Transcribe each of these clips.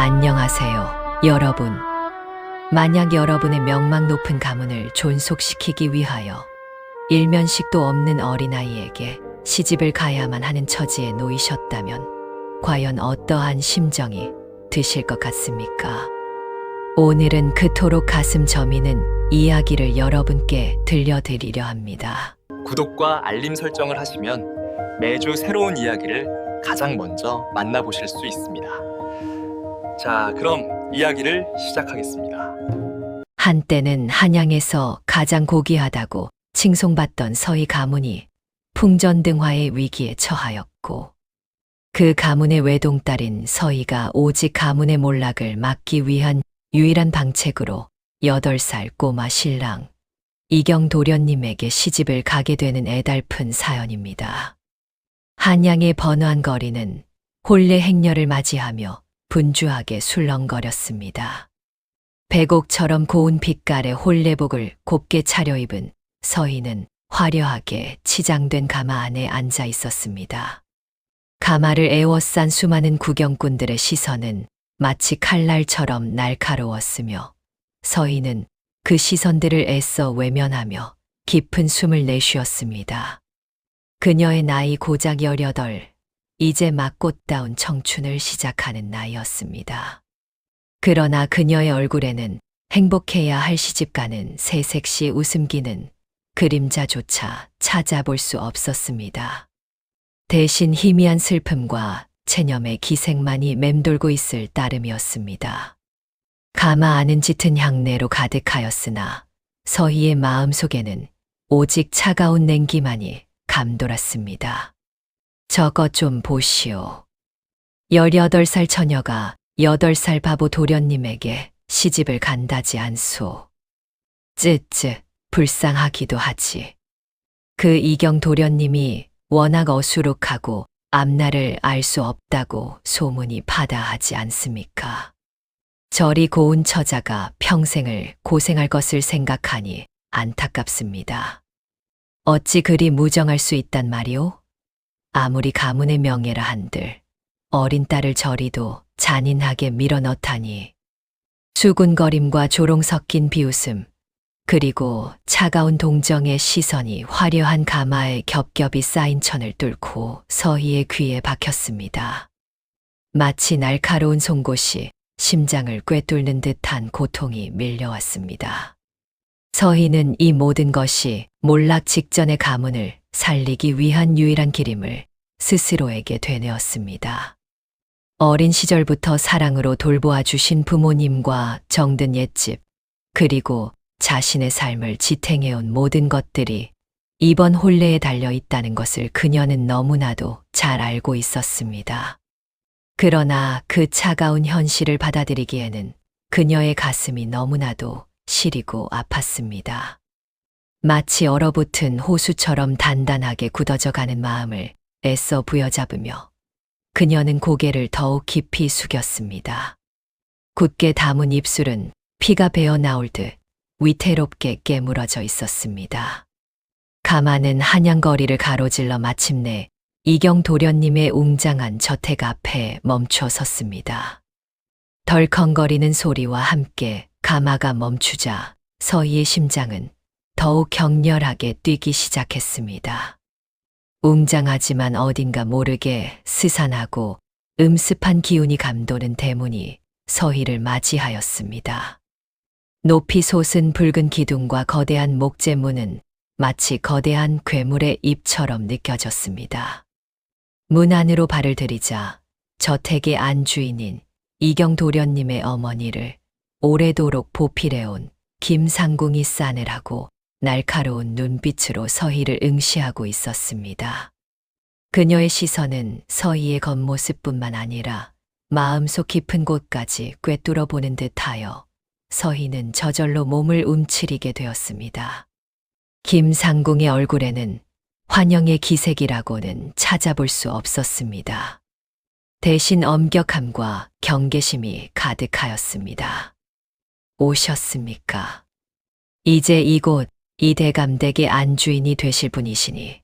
안녕하세요, 여러분. 만약 여러분의 명망 높은 가문을 존속시키기 위하여 일면식도 없는 어린아이에게 시집을 가야만 하는 처지에 놓이셨다면 과연 어떠한 심정이 드실 것 같습니까? 오늘은 그토록 가슴 저미는 이야기를 여러분께 들려드리려 합니다. 구독과 알림 설정을 하시면 매주 새로운 이야기를 가장 먼저 만나보실 수 있습니다. 자, 그럼 이야기를 시작하겠습니다. 한때는 한양에서 가장 고귀하다고 칭송받던 서희 가문이 풍전등화의 위기에 처하였고, 그 가문의 외동딸인 서희가 오직 가문의 몰락을 막기 위한 유일한 방책으로 8살 꼬마 신랑 이경도련님에게 시집을 가게 되는 애달픈 사연입니다. 한양의 번화한 거리는 혼례 행렬을 맞이하며 분주하게 술렁거렸습니다. 백옥처럼 고운 빛깔의 혼례복을 곱게 차려입은 서희는 화려하게 치장된 가마 안에 앉아 있었습니다. 가마를 에워싼 수많은 구경꾼들의 시선은 마치 칼날처럼 날카로웠으며 서희는 그 시선들을 애써 외면하며 깊은 숨을 내쉬었습니다. 그녀의 나이 고작 18, 이제 막 꽃다운 청춘을 시작하는 나이였습니다. 그러나 그녀의 얼굴에는 행복해야 할 시집가는 새색시 웃음기는 그림자조차 찾아볼 수 없었습니다. 대신 희미한 슬픔과 체념의 기색만이 맴돌고 있을 따름이었습니다. 가마 안은 짙은 향내로 가득하였으나 서희의 마음속에는 오직 차가운 냉기만이 감돌았습니다. 저것 좀 보시오. 18살 처녀가 8살 바보 도련님에게 시집을 간다지 않소. 쯔쯔, 불쌍하기도 하지. 그 이경 도련님이 워낙 어수룩하고 앞날을 알 수 없다고 소문이 파다하지 않습니까? 저리 고운 처자가 평생을 고생할 것을 생각하니 안타깝습니다. 어찌 그리 무정할 수 있단 말이오? 아무리 가문의 명예라 한들 어린 딸을 저리도 잔인하게 밀어넣다니. 수군거림과 조롱 섞인 비웃음, 그리고 차가운 동정의 시선이 화려한 가마에 겹겹이 쌓인 천을 뚫고 서희의 귀에 박혔습니다. 마치 날카로운 송곳이 심장을 꿰뚫는 듯한 고통이 밀려왔습니다. 서희는 이 모든 것이 몰락 직전의 가문을 살리기 위한 유일한 길임을 스스로에게 되뇌었습니다. 어린 시절부터 사랑으로 돌보아 주신 부모님과 정든 옛집, 그리고 자신의 삶을 지탱해온 모든 것들이 이번 혼례에 달려 있다는 것을 그녀는 너무나도 잘 알고 있었습니다. 그러나 그 차가운 현실을 받아들이기에는 그녀의 가슴이 너무나도 시리고 아팠습니다. 마치 얼어붙은 호수처럼 단단하게 굳어져 가는 마음을 애써 부여잡으며 그녀는 고개를 더욱 깊이 숙였습니다. 굳게 담은 입술은 피가 배어 나올 듯 위태롭게 깨물어져 있었습니다. 가마는 한양거리를 가로질러 마침내 이경 도련님의 웅장한 저택 앞에 멈춰 섰습니다. 덜컹거리는 소리와 함께 가마가 멈추자 서희의 심장은 더욱 격렬하게 뛰기 시작했습니다. 웅장하지만 어딘가 모르게 스산하고 음습한 기운이 감도는 대문이 서희를 맞이하였습니다. 높이 솟은 붉은 기둥과 거대한 목재문은 마치 거대한 괴물의 입처럼 느껴졌습니다. 문 안으로 발을 들이자 저택의 안주인인 이경도련님의 어머니를 오래도록 보필해온 김상궁이 싸늘하고 날카로운 눈빛으로 서희를 응시하고 있었습니다. 그녀의 시선은 서희의 겉모습뿐만 아니라 마음속 깊은 곳까지 꿰뚫어 보는 듯하여 서희는 저절로 몸을 움츠리게 되었습니다. 김상궁의 얼굴에는 환영의 기색이라고는 찾아볼 수 없었습니다. 대신 엄격함과 경계심이 가득하였습니다. 오셨습니까? 이제 이곳 이 대감댁의 안주인이 되실 분이시니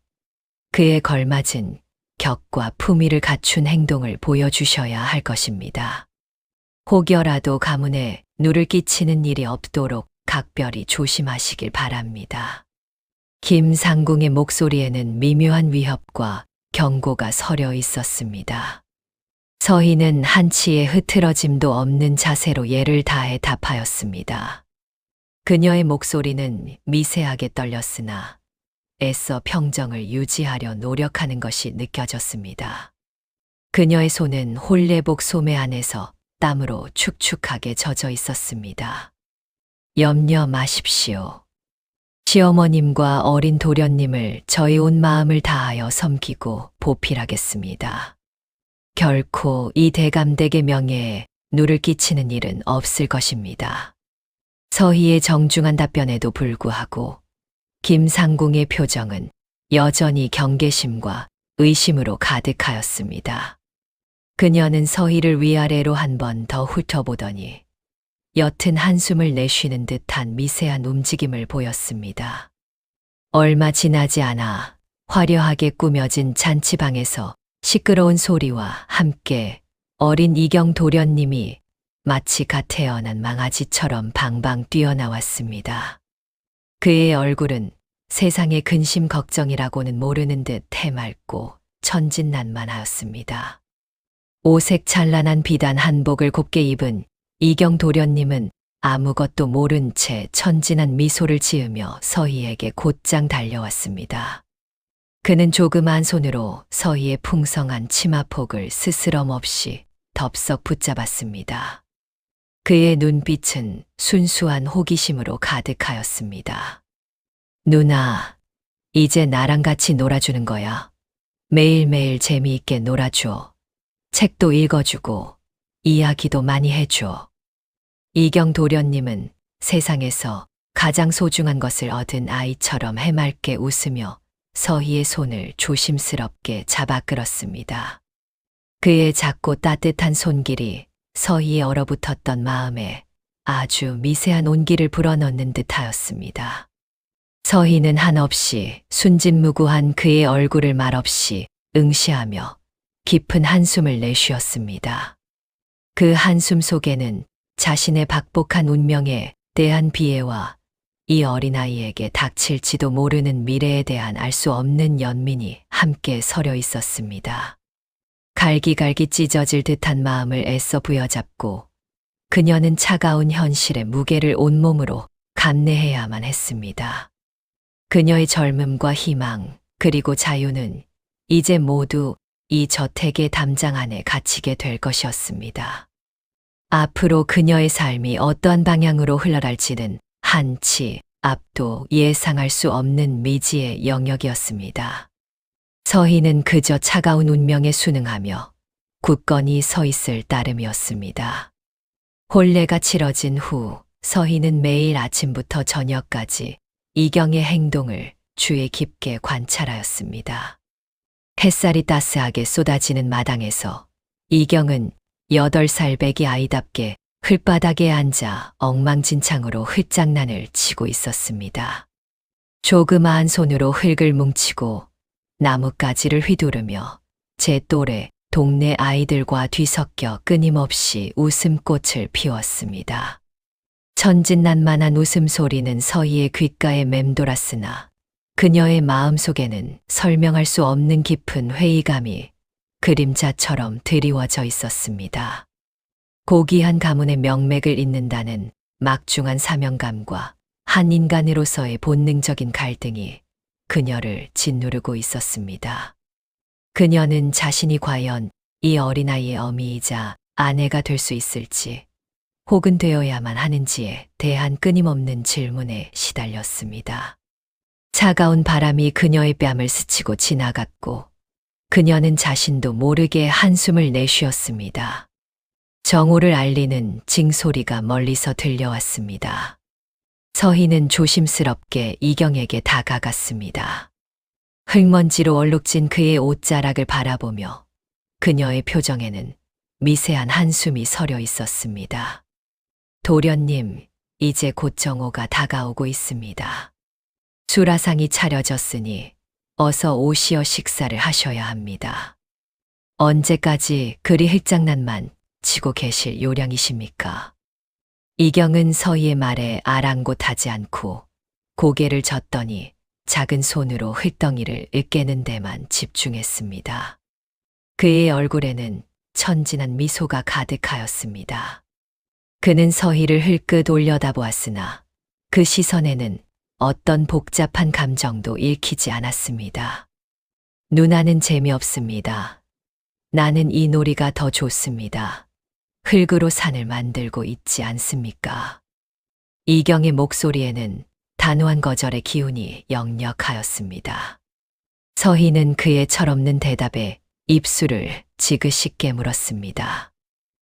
그에 걸맞은 격과 품위를 갖춘 행동을 보여주셔야 할 것입니다. 혹여라도 가문에 누를 끼치는 일이 없도록 각별히 조심하시길 바랍니다. 김상궁의 목소리에는 미묘한 위협과 경고가 서려 있었습니다. 서희는 한치의 흐트러짐도 없는 자세로 예를 다해 답하였습니다. 그녀의 목소리는 미세하게 떨렸으나 애써 평정을 유지하려 노력하는 것이 느껴졌습니다. 그녀의 손은 홀레복 소매 안에서 땀으로 축축하게 젖어 있었습니다. 염려 마십시오. 시어머님과 어린 도련님을 저희 온 마음을 다하여 섬기고 보필하겠습니다. 결코 이 대감댁의 명예에 누를 끼치는 일은 없을 것입니다. 서희의 정중한 답변에도 불구하고 김상궁의 표정은 여전히 경계심과 의심으로 가득하였습니다. 그녀는 서희를 위아래로 한 번 더 훑어보더니 옅은 한숨을 내쉬는 듯한 미세한 움직임을 보였습니다. 얼마 지나지 않아 화려하게 꾸며진 잔치방에서 시끄러운 소리와 함께 어린 이경 도련님이 마치 갓 태어난 망아지처럼 방방 뛰어나왔습니다. 그의 얼굴은 세상의 근심 걱정이라고는 모르는 듯 해맑고 천진난만하였습니다. 오색 찬란한 비단 한복을 곱게 입은 이경 도련님은 아무것도 모른 채 천진한 미소를 지으며 서희에게 곧장 달려왔습니다. 그는 조그마한 손으로 서희의 풍성한 치마폭을 스스럼 없이 덥석 붙잡았습니다. 그의 눈빛은 순수한 호기심으로 가득하였습니다. 누나, 이제 나랑 같이 놀아주는 거야. 매일매일 재미있게 놀아줘. 책도 읽어주고 이야기도 많이 해줘. 이경 도련님은 세상에서 가장 소중한 것을 얻은 아이처럼 해맑게 웃으며 서희의 손을 조심스럽게 잡아 끌었습니다. 그의 작고 따뜻한 손길이 서희의 얼어붙었던 마음에 아주 미세한 온기를 불어넣는 듯하였습니다. 서희는 한없이 순진무구한 그의 얼굴을 말없이 응시하며 깊은 한숨을 내쉬었습니다. 그 한숨 속에는 자신의 박복한 운명에 대한 비애와 이 어린아이에게 닥칠지도 모르는 미래에 대한 알 수 없는 연민이 함께 서려 있었습니다. 갈기갈기 찢어질 듯한 마음을 애써 부여잡고 그녀는 차가운 현실의 무게를 온몸으로 감내해야만 했습니다. 그녀의 젊음과 희망 그리고 자유는 이제 모두 이 저택의 담장 안에 갇히게 될 것이었습니다. 앞으로 그녀의 삶이 어떠한 방향으로 흘러갈지는 한치 앞도 예상할 수 없는 미지의 영역이었습니다. 서희는 그저 차가운 운명에 순응하며 굳건히 서 있을 따름이었습니다. 혼례가 치러진 후 서희는 매일 아침부터 저녁까지 이경의 행동을 주의 깊게 관찰하였습니다. 햇살이 따스하게 쏟아지는 마당에서 이경은 8살 배기 아이답게 흘바닥에 앉아 엉망진창으로 흙장난을 치고 있었습니다. 조그마한 손으로 흙을 뭉치고 나뭇가지를 휘두르며 제 또래 동네 아이들과 뒤섞여 끊임없이 웃음꽃을 피웠습니다. 천진난만한 웃음소리는 서희의 귓가에 맴돌았으나 그녀의 마음속에는 설명할 수 없는 깊은 회의감이 그림자처럼 드리워져 있었습니다. 고귀한 가문의 명맥을 잇는다는 막중한 사명감과 한 인간으로서의 본능적인 갈등이 그녀를 짓누르고 있었습니다. 그녀는 자신이 과연 이 어린아이의 어미이자 아내가 될 수 있을지 혹은 되어야만 하는지에 대한 끊임없는 질문에 시달렸습니다. 차가운 바람이 그녀의 뺨을 스치고 지나갔고 그녀는 자신도 모르게 한숨을 내쉬었습니다. 정오를 알리는 징소리가 멀리서 들려왔습니다. 서희는 조심스럽게 이경에게 다가갔습니다. 흙먼지로 얼룩진 그의 옷자락을 바라보며 그녀의 표정에는 미세한 한숨이 서려 있었습니다. 도련님, 이제 곧 정오가 다가오고 있습니다. 수라상이 차려졌으니 어서 오시어 식사를 하셔야 합니다. 언제까지 그리 흙장난만 치고 계실 요량이십니까? 이경은 서희의 말에 아랑곳하지 않고 고개를 젓더니 작은 손으로 흙덩이를 으깨는 데만 집중했습니다. 그의 얼굴에는 천진한 미소가 가득하였습니다. 그는 서희를 흘끗 올려다보았으나 그 시선에는 어떤 복잡한 감정도 읽히지 않았습니다. 누나는 재미없습니다. 나는 이 놀이가 더 좋습니다. 흙으로 산을 만들고 있지 않습니까? 이경의 목소리에는 단호한 거절의 기운이 역력하였습니다. 서희는 그의 철없는 대답에 입술을 지그시 깨물었습니다.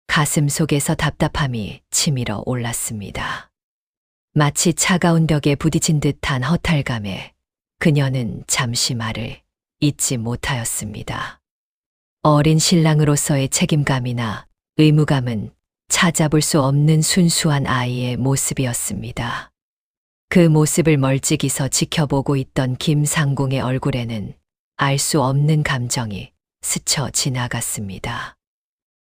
가슴 속에서 답답함이 치밀어 올랐습니다. 마치 차가운 벽에 부딪힌 듯한 허탈감에 그녀는 잠시 말을 잇지 못하였습니다. 어린 신랑으로서의 책임감이나 의무감은 찾아볼 수 없는 순수한 아이의 모습이었습니다. 그 모습을 멀찍이서 지켜보고 있던 김상궁의 얼굴에는 알 수 없는 감정이 스쳐 지나갔습니다.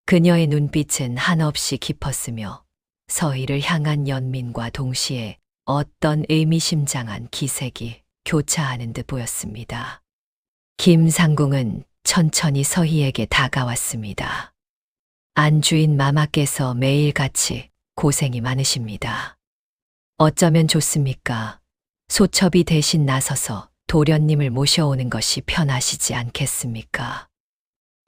그녀의 눈빛은 한없이 깊었으며 서희를 향한 연민과 동시에 어떤 의미심장한 기색이 교차하는 듯 보였습니다. 김상궁은 천천히 서희에게 다가왔습니다. 안주인 마마께서 매일같이 고생이 많으십니다. 어쩌면 좋습니까? 소첩이 대신 나서서 도련님을 모셔오는 것이 편하시지 않겠습니까?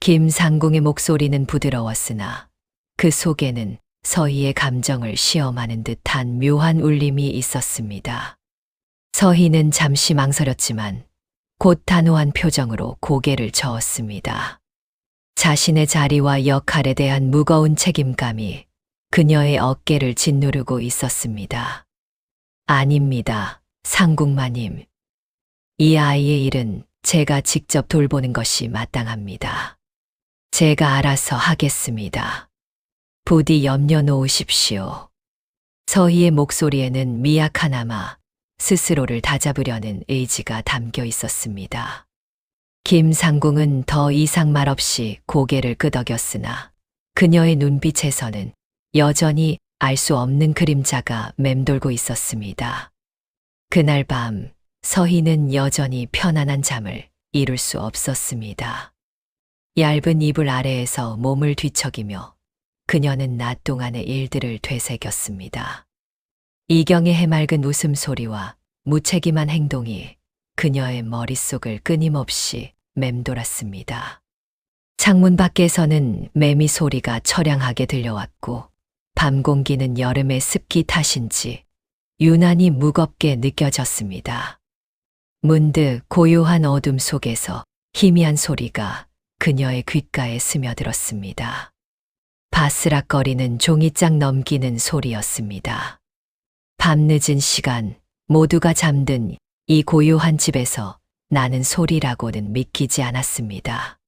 김상궁의 목소리는 부드러웠으나 그 속에는 서희의 감정을 시험하는 듯한 묘한 울림이 있었습니다. 서희는 잠시 망설였지만 곧 단호한 표정으로 고개를 저었습니다. 자신의 자리와 역할에 대한 무거운 책임감이 그녀의 어깨를 짓누르고 있었습니다. 아닙니다, 상궁마님. 이 아이의 일은 제가 직접 돌보는 것이 마땅합니다. 제가 알아서 하겠습니다. 부디 염려 놓으십시오. 서희의 목소리에는 미약하나마 스스로를 다잡으려는 의지가 담겨 있었습니다. 김상궁은 더 이상 말없이 고개를 끄덕였으나 그녀의 눈빛에서는 여전히 알 수 없는 그림자가 맴돌고 있었습니다. 그날 밤 서희는 여전히 편안한 잠을 이룰 수 없었습니다. 얇은 이불 아래에서 몸을 뒤척이며 그녀는 낮 동안의 일들을 되새겼습니다. 이경의 해맑은 웃음소리와 무책임한 행동이 그녀의 머릿속을 끊임없이 맴돌았습니다. 창문 밖에서는 매미 소리가 처량하게 들려왔고 밤 공기는 여름의 습기 탓인지 유난히 무겁게 느껴졌습니다. 문득 고요한 어둠 속에서 희미한 소리가 그녀의 귓가에 스며들었습니다. 바스락거리는 종이장 넘기는 소리였습니다. 밤늦은 시간 모두가 잠든 이 고요한 집에서 나는 소리라고는 믿기지 않았습니다.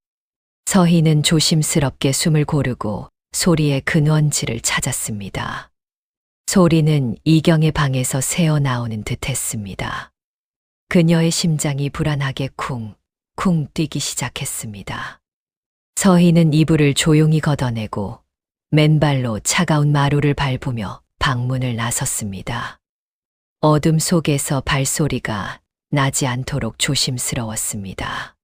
서희는 조심스럽게 숨을 고르고 소리의 근원지를 찾았습니다. 소리는 이경의 방에서 새어나오는 듯했습니다. 그녀의 심장이 불안하게 쿵쿵 뛰기 시작했습니다. 서희는 이불을 조용히 걷어내고 맨발로 차가운 마루를 밟으며 방문을 나섰습니다. 어둠 속에서 발소리가 나지 않도록 조심스러웠습니다.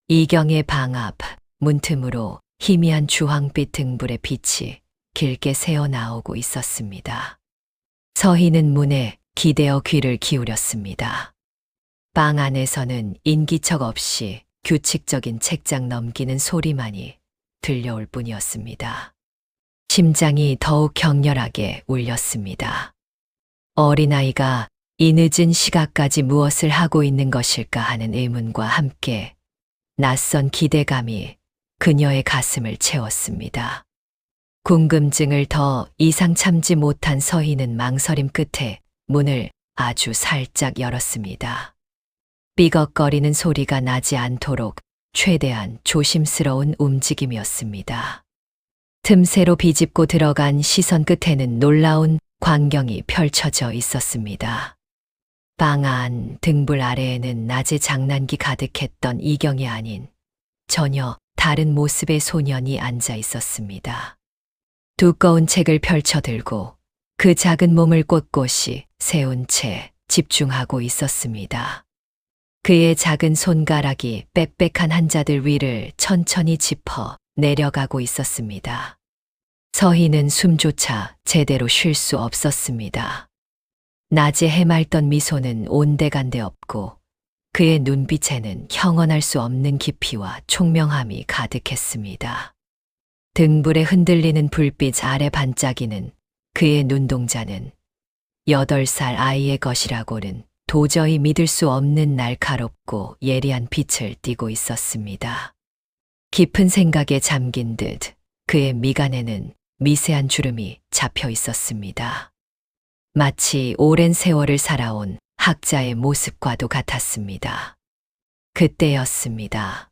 이경의 방 앞 문틈으로 희미한 주황빛 등불의 빛이 길게 새어나오고 있었습니다. 서희는 문에 기대어 귀를 기울였습니다. 방 안에서는 인기척 없이 규칙적인 책장 넘기는 소리만이 들려올 뿐이었습니다. 심장이 더욱 격렬하게 울렸습니다. 어린아이가 이 늦은 시각까지 무엇을 하고 있는 것일까 하는 의문과 함께 낯선 기대감이 그녀의 가슴을 채웠습니다. 궁금증을 더 이상 참지 못한 서희는 망설임 끝에 문을 아주 살짝 열었습니다. 삐걱거리는 소리가 나지 않도록 최대한 조심스러운 움직임이었습니다. 틈새로 비집고 들어간 시선 끝에는 놀라운 광경이 펼쳐져 있었습니다. 방 안 등불 아래에는 낮에 장난기 가득했던 이경이 아닌 전혀 다른 모습의 소년이 앉아 있었습니다. 두꺼운 책을 펼쳐들고 그 작은 몸을 꼿꼿이 세운 채 집중하고 있었습니다. 그의 작은 손가락이 빽빽한 한자들 위를 천천히 짚어 내려가고 있었습니다. 서희는 숨조차 제대로 쉴 수 없었습니다. 낮에 해맑던 미소는 온데간데 없고 그의 눈빛에는 형언할 수 없는 깊이와 총명함이 가득했습니다. 등불에 흔들리는 불빛 아래 반짝이는 그의 눈동자는 8살 아이의 것이라고는 도저히 믿을 수 없는 날카롭고 예리한 빛을 띠고 있었습니다. 깊은 생각에 잠긴 듯 그의 미간에는 미세한 주름이 잡혀 있었습니다. 마치 오랜 세월을 살아온 학자의 모습과도 같았습니다. 그때였습니다.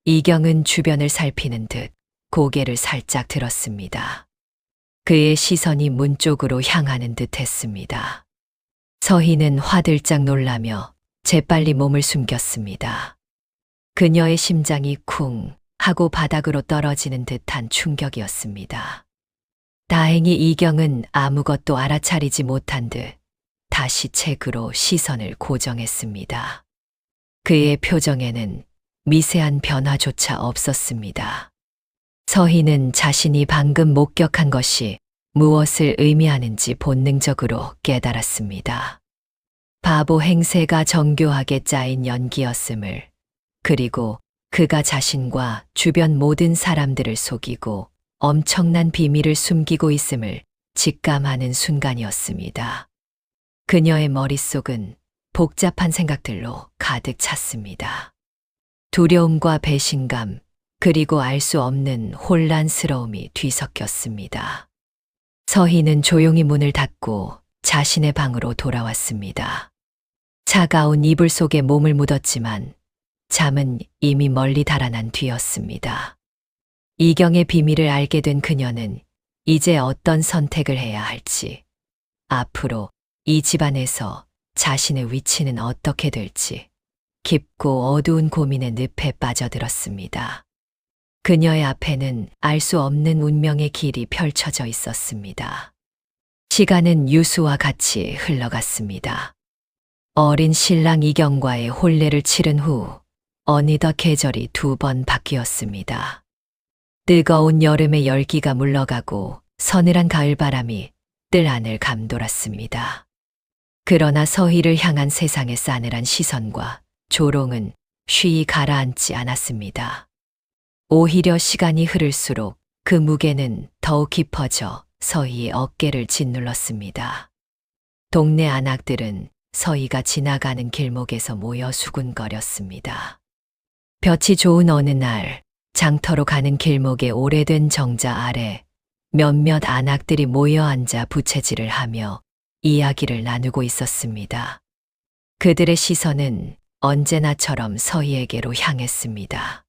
이경은 주변을 살피는 듯 고개를 살짝 들었습니다. 그의 시선이 문 쪽으로 향하는 듯 했습니다. 서희는 화들짝 놀라며 재빨리 몸을 숨겼습니다. 그녀의 심장이 쿵 하고 바닥으로 떨어지는 듯한 충격이었습니다. 다행히 이경은 아무것도 알아차리지 못한 듯 다시 책으로 시선을 고정했습니다. 그의 표정에는 미세한 변화조차 없었습니다. 서희는 자신이 방금 목격한 것이 무엇을 의미하는지 본능적으로 깨달았습니다. 바보 행세가 정교하게 짜인 연기였음을, 그리고 그가 자신과 주변 모든 사람들을 속이고 엄청난 비밀을 숨기고 있음을 직감하는 순간이었습니다. 그녀의 머릿속은 복잡한 생각들로 가득 찼습니다. 두려움과 배신감, 그리고 알 수 없는 혼란스러움이 뒤섞였습니다. 서희는 조용히 문을 닫고 자신의 방으로 돌아왔습니다. 차가운 이불 속에 몸을 묻었지만 잠은 이미 멀리 달아난 뒤였습니다. 이경의 비밀을 알게 된 그녀는 이제 어떤 선택을 해야 할지, 앞으로 이 집안에서 자신의 위치는 어떻게 될지 깊고 어두운 고민의 늪에 빠져들었습니다. 그녀의 앞에는 알 수 없는 운명의 길이 펼쳐져 있었습니다. 시간은 유수와 같이 흘러갔습니다. 어린 신랑 이경과의 혼례를 치른 후 어느덧 계절이 2번 바뀌었습니다. 뜨거운 여름의 열기가 물러가고 서늘한 가을바람이 뜰 안을 감돌았습니다. 그러나 서희를 향한 세상의 싸늘한 시선과 조롱은 쉬이 가라앉지 않았습니다. 오히려 시간이 흐를수록 그 무게는 더욱 깊어져 서희의 어깨를 짓눌렀습니다. 동네 안악들은 서희가 지나가는 길목에서 모여 수군거렸습니다. 볕이 좋은 어느 날 장터로 가는 길목의 오래된 정자 아래 몇몇 안악들이 모여 앉아 부채질을 하며 이야기를 나누고 있었습니다. 그들의 시선은 언제나처럼 서희에게로 향했습니다.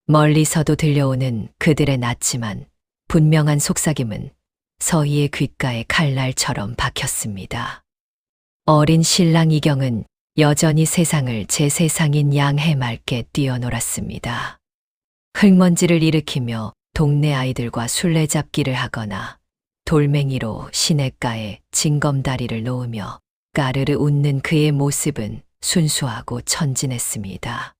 멀리서도 들려오는 그들의 낮지만 분명한 속삭임은 서희의 귓가에 칼날처럼 박혔습니다. 어린 신랑 이경은 여전히 세상을 제 세상인 양 해맑게 뛰어놀았습니다. 흙먼지를 일으키며 동네 아이들과 술래잡기를 하거나 돌멩이로 시냇가에 징검다리를 놓으며 까르르 웃는 그의 모습은 순수하고 천진했습니다.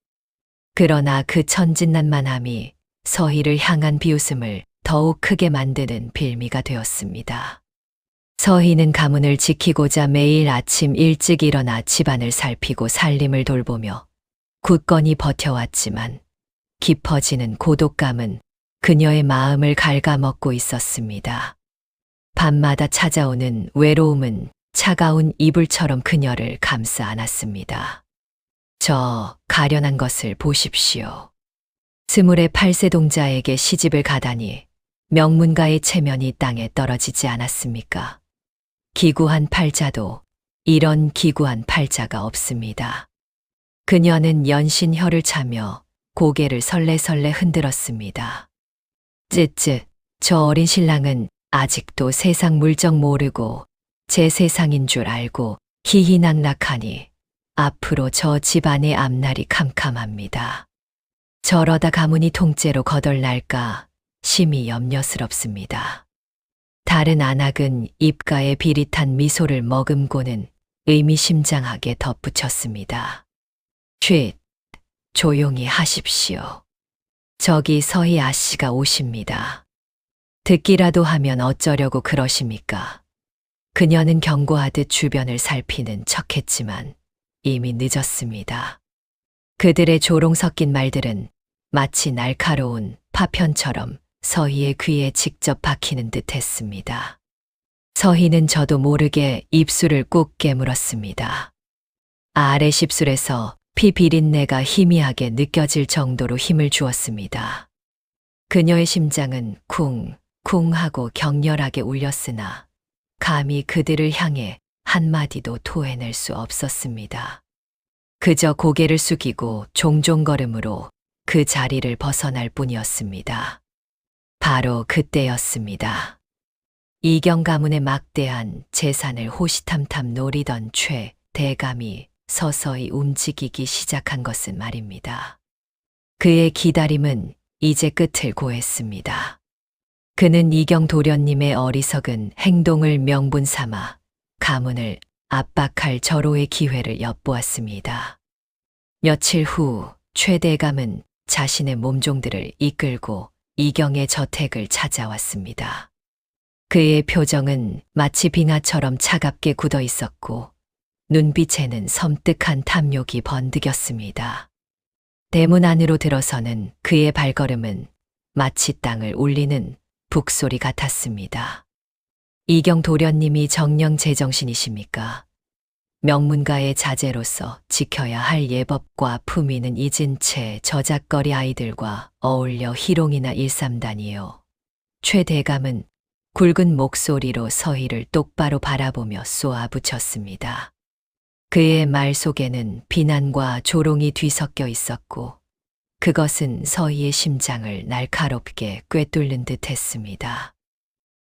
그러나 그 천진난만함이 서희를 향한 비웃음을 더욱 크게 만드는 빌미가 되었습니다. 서희는 가문을 지키고자 매일 아침 일찍 일어나 집안을 살피고 살림을 돌보며 굳건히 버텨왔지만 깊어지는 고독감은 그녀의 마음을 갉아먹고 있었습니다. 밤마다 찾아오는 외로움은 차가운 이불처럼 그녀를 감싸 안았습니다. 저 가련한 것을 보십시오. 28세 동자에게 시집을 가다니 명문가의 체면이 땅에 떨어지지 않았습니까? 기구한 팔자도 이런 기구한 팔자가 없습니다. 그녀는 연신 혀를 차며 고개를 설레설레 흔들었습니다. 쯧쯧, 저 어린 신랑은 아직도 세상 물정 모르고 제 세상인 줄 알고 희희낙낙하니 앞으로 저 집안의 앞날이 캄캄합니다. 저러다 가문이 통째로 거덜날까 심히 염려스럽습니다. 다른 안악은 입가에 비릿한 미소를 머금고는 의미심장하게 덧붙였습니다. 쉿, 조용히 하십시오. 저기 서희 아씨가 오십니다. 듣기라도 하면 어쩌려고 그러십니까? 그녀는 경고하듯 주변을 살피는 척했지만 이미 늦었습니다. 그들의 조롱 섞인 말들은 마치 날카로운 파편처럼 서희의 귀에 직접 박히는 듯 했습니다. 서희는 저도 모르게 입술을 꾹 깨물었습니다. 아래 십술에서 피 비린내가 희미하게 느껴질 정도로 힘을 주었습니다. 그녀의 심장은 쿵, 쿵 하고 격렬하게 울렸으나 감히 그들을 향해 한마디도 토해낼 수 없었습니다. 그저 고개를 숙이고 종종 걸음으로 그 자리를 벗어날 뿐이었습니다. 바로 그때였습니다. 이경 가문의 막대한 재산을 호시탐탐 노리던 최 대감이 서서히 움직이기 시작한 것은 말입니다. 그의 기다림은 이제 끝을 고했습니다. 그는 이경 도련님의 어리석은 행동을 명분 삼아 가문을 압박할 절호의 기회를 엿보았습니다. 며칠 후 최 대감은 자신의 몸종들을 이끌고 이경의 저택을 찾아왔습니다. 그의 표정은 마치 빙하처럼 차갑게 굳어 있었고 눈빛에는 섬뜩한 탐욕이 번득였습니다. 대문 안으로 들어서는 그의 발걸음은 마치 땅을 울리는 북소리 같았습니다. 이경 도련님이 정령 제정신이십니까? 명문가의 자제로서 지켜야 할 예법과 품위는 잊은 채 저작거리 아이들과 어울려 희롱이나 일삼다니요. 최 대감은 굵은 목소리로 서희를 똑바로 바라보며 쏘아붙였습니다. 그의 말 속에는 비난과 조롱이 뒤섞여 있었고 그것은 서희의 심장을 날카롭게 꿰뚫는 듯 했습니다.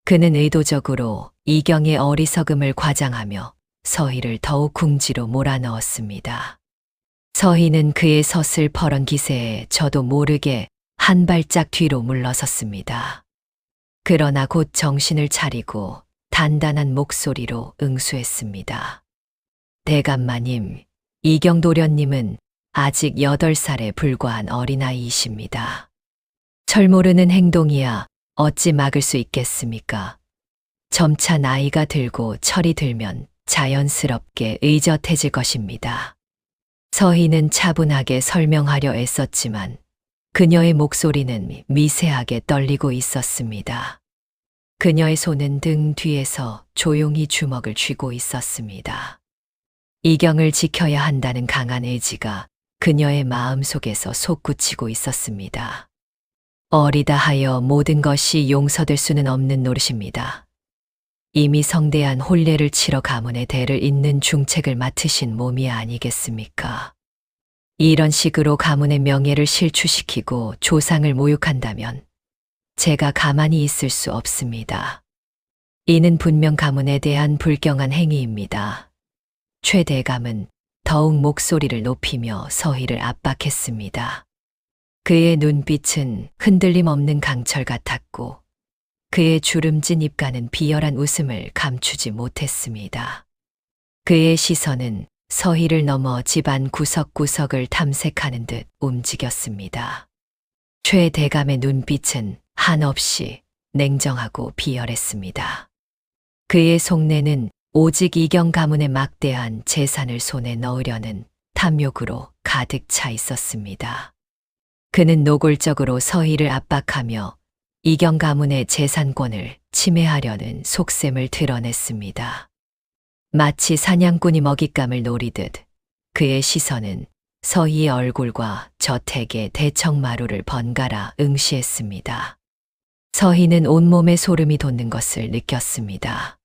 그는 의도적으로 이경의 어리석음을 과장하며 서희를 더욱 궁지로 몰아넣었습니다. 서희는 그의 서슬퍼런 기세에 저도 모르게 한 발짝 뒤로 물러섰습니다. 그러나 곧 정신을 차리고 단단한 목소리로 응수했습니다. 대감마님, 이경 도련님은 아직 8살에 불과한 어린아이이십니다. 철모르는 행동이야 어찌 막을 수 있겠습니까? 점차 나이가 들고 철이 들면 자연스럽게 의젓해질 것입니다. 서희는 차분하게 설명하려 애썼지만 그녀의 목소리는 미세하게 떨리고 있었습니다. 그녀의 손은 등 뒤에서 조용히 주먹을 쥐고 있었습니다. 이경을 지켜야 한다는 강한 의지가 그녀의 마음 속에서 솟구치고 있었습니다. 어리다 하여 모든 것이 용서될 수는 없는 노릇입니다. 이미 성대한 혼례를 치러 가문의 대를 잇는 중책을 맡으신 몸이 아니겠습니까? 이런 식으로 가문의 명예를 실추시키고 조상을 모욕한다면 제가 가만히 있을 수 없습니다. 이는 분명 가문에 대한 불경한 행위입니다. 최 대감은 더욱 목소리를 높이며 서희를 압박했습니다. 그의 눈빛은 흔들림 없는 강철 같았고 그의 주름진 입가는 비열한 웃음을 감추지 못했습니다. 그의 시선은 서희를 넘어 집안 구석구석을 탐색하는 듯 움직였습니다. 최 대감의 눈빛은 한없이 냉정하고 비열했습니다. 그의 속내는 오직 이경 가문의 막대한 재산을 손에 넣으려는 탐욕으로 가득 차 있었습니다. 그는 노골적으로 서희를 압박하며 이경 가문의 재산권을 침해하려는 속셈을 드러냈습니다. 마치 사냥꾼이 먹잇감을 노리듯 그의 시선은 서희의 얼굴과 저택의 대청마루를 번갈아 응시했습니다. 서희는 온몸에 소름이 돋는 것을 느꼈습니다.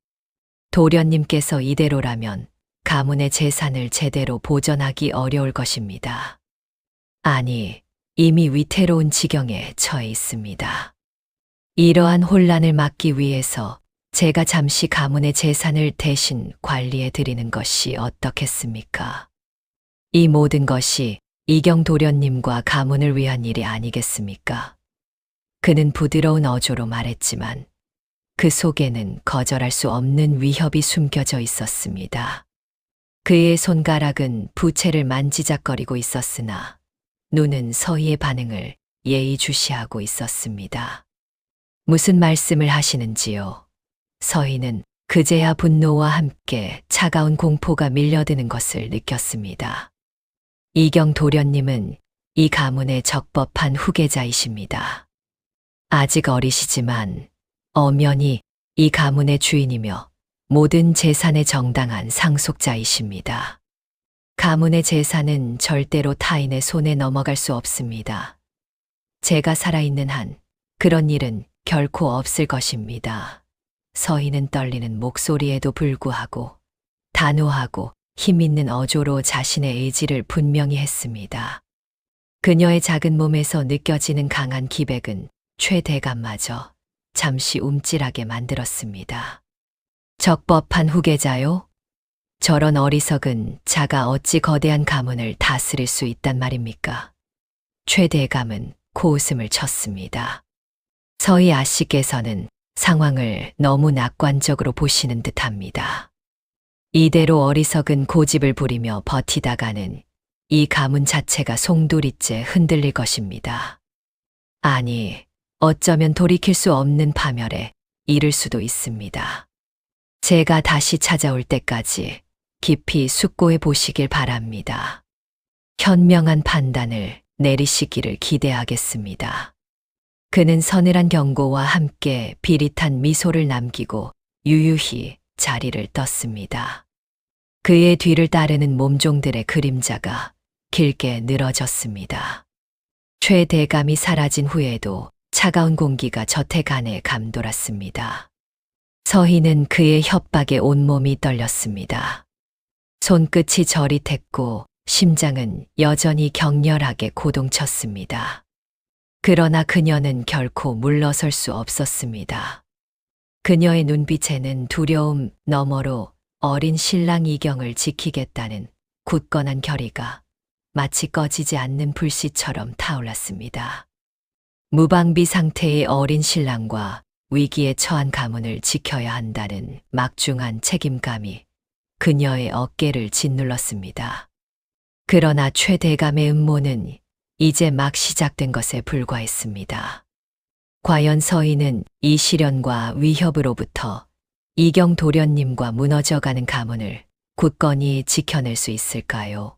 도련님께서 이대로라면 가문의 재산을 제대로 보전하기 어려울 것입니다. 아니, 이미 위태로운 지경에 처해 있습니다. 이러한 혼란을 막기 위해서 제가 잠시 가문의 재산을 대신 관리해 드리는 것이 어떻겠습니까? 이 모든 것이 이경 도련님과 가문을 위한 일이 아니겠습니까? 그는 부드러운 어조로 말했지만 그 속에는 거절할 수 없는 위협이 숨겨져 있었습니다. 그의 손가락은 부채를 만지작거리고 있었으나 눈은 서희의 반응을 예의주시하고 있었습니다. 무슨 말씀을 하시는지요? 서희는 그제야 분노와 함께 차가운 공포가 밀려드는 것을 느꼈습니다. 이경 도련님은 이 가문의 적법한 후계자이십니다. 아직 어리시지만 엄연히 이 가문의 주인이며 모든 재산의 정당한 상속자이십니다. 가문의 재산은 절대로 타인의 손에 넘어갈 수 없습니다. 제가 살아있는 한 그런 일은 결코 없을 것입니다. 서희는 떨리는 목소리에도 불구하고 단호하고 힘있는 어조로 자신의 의지를 분명히 했습니다. 그녀의 작은 몸에서 느껴지는 강한 기백은 최대감마저 잠시 움찔하게 만들었습니다. 적법한 후계자요? 저런 어리석은 자가 어찌 거대한 가문을 다스릴 수 있단 말입니까? 최대감은 코웃음을 쳤습니다. 서희 아씨께서는 상황을 너무 낙관적으로 보시는 듯합니다. 이대로 어리석은 고집을 부리며 버티다가는 이 가문 자체가 송두리째 흔들릴 것입니다. 아니, 어쩌면 돌이킬 수 없는 파멸에 이를 수도 있습니다. 제가 다시 찾아올 때까지 깊이 숙고해 보시길 바랍니다. 현명한 판단을 내리시기를 기대하겠습니다. 그는 서늘한 경고와 함께 비릿한 미소를 남기고 유유히 자리를 떴습니다. 그의 뒤를 따르는 몸종들의 그림자가 길게 늘어졌습니다. 최대감이 사라진 후에도 차가운 공기가 저택 안에 감돌았습니다. 서희는 그의 협박에 온몸이 떨렸습니다. 손끝이 저릿했고 심장은 여전히 격렬하게 고동쳤습니다. 그러나 그녀는 결코 물러설 수 없었습니다. 그녀의 눈빛에는 두려움 너머로 어린 신랑 이경을 지키겠다는 굳건한 결의가 마치 꺼지지 않는 불씨처럼 타올랐습니다. 무방비 상태의 어린 신랑과 위기에 처한 가문을 지켜야 한다는 막중한 책임감이 그녀의 어깨를 짓눌렀습니다. 그러나 최대감의 음모는 이제 막 시작된 것에 불과했습니다. 과연 서희는 이 시련과 위협으로부터 이경 도련님과 무너져가는 가문을 굳건히 지켜낼 수 있을까요?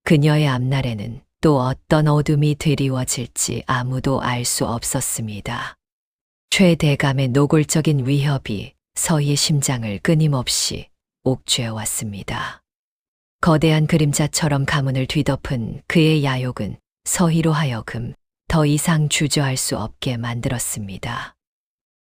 그녀의 앞날에는 또 어떤 어둠이 드리워질지 아무도 알 수 없었습니다. 최대감의 노골적인 위협이 서희의 심장을 끊임없이 옥죄어왔습니다. 거대한 그림자처럼 가문을 뒤덮은 그의 야욕은 서희로 하여금 더 이상 주저할 수 없게 만들었습니다.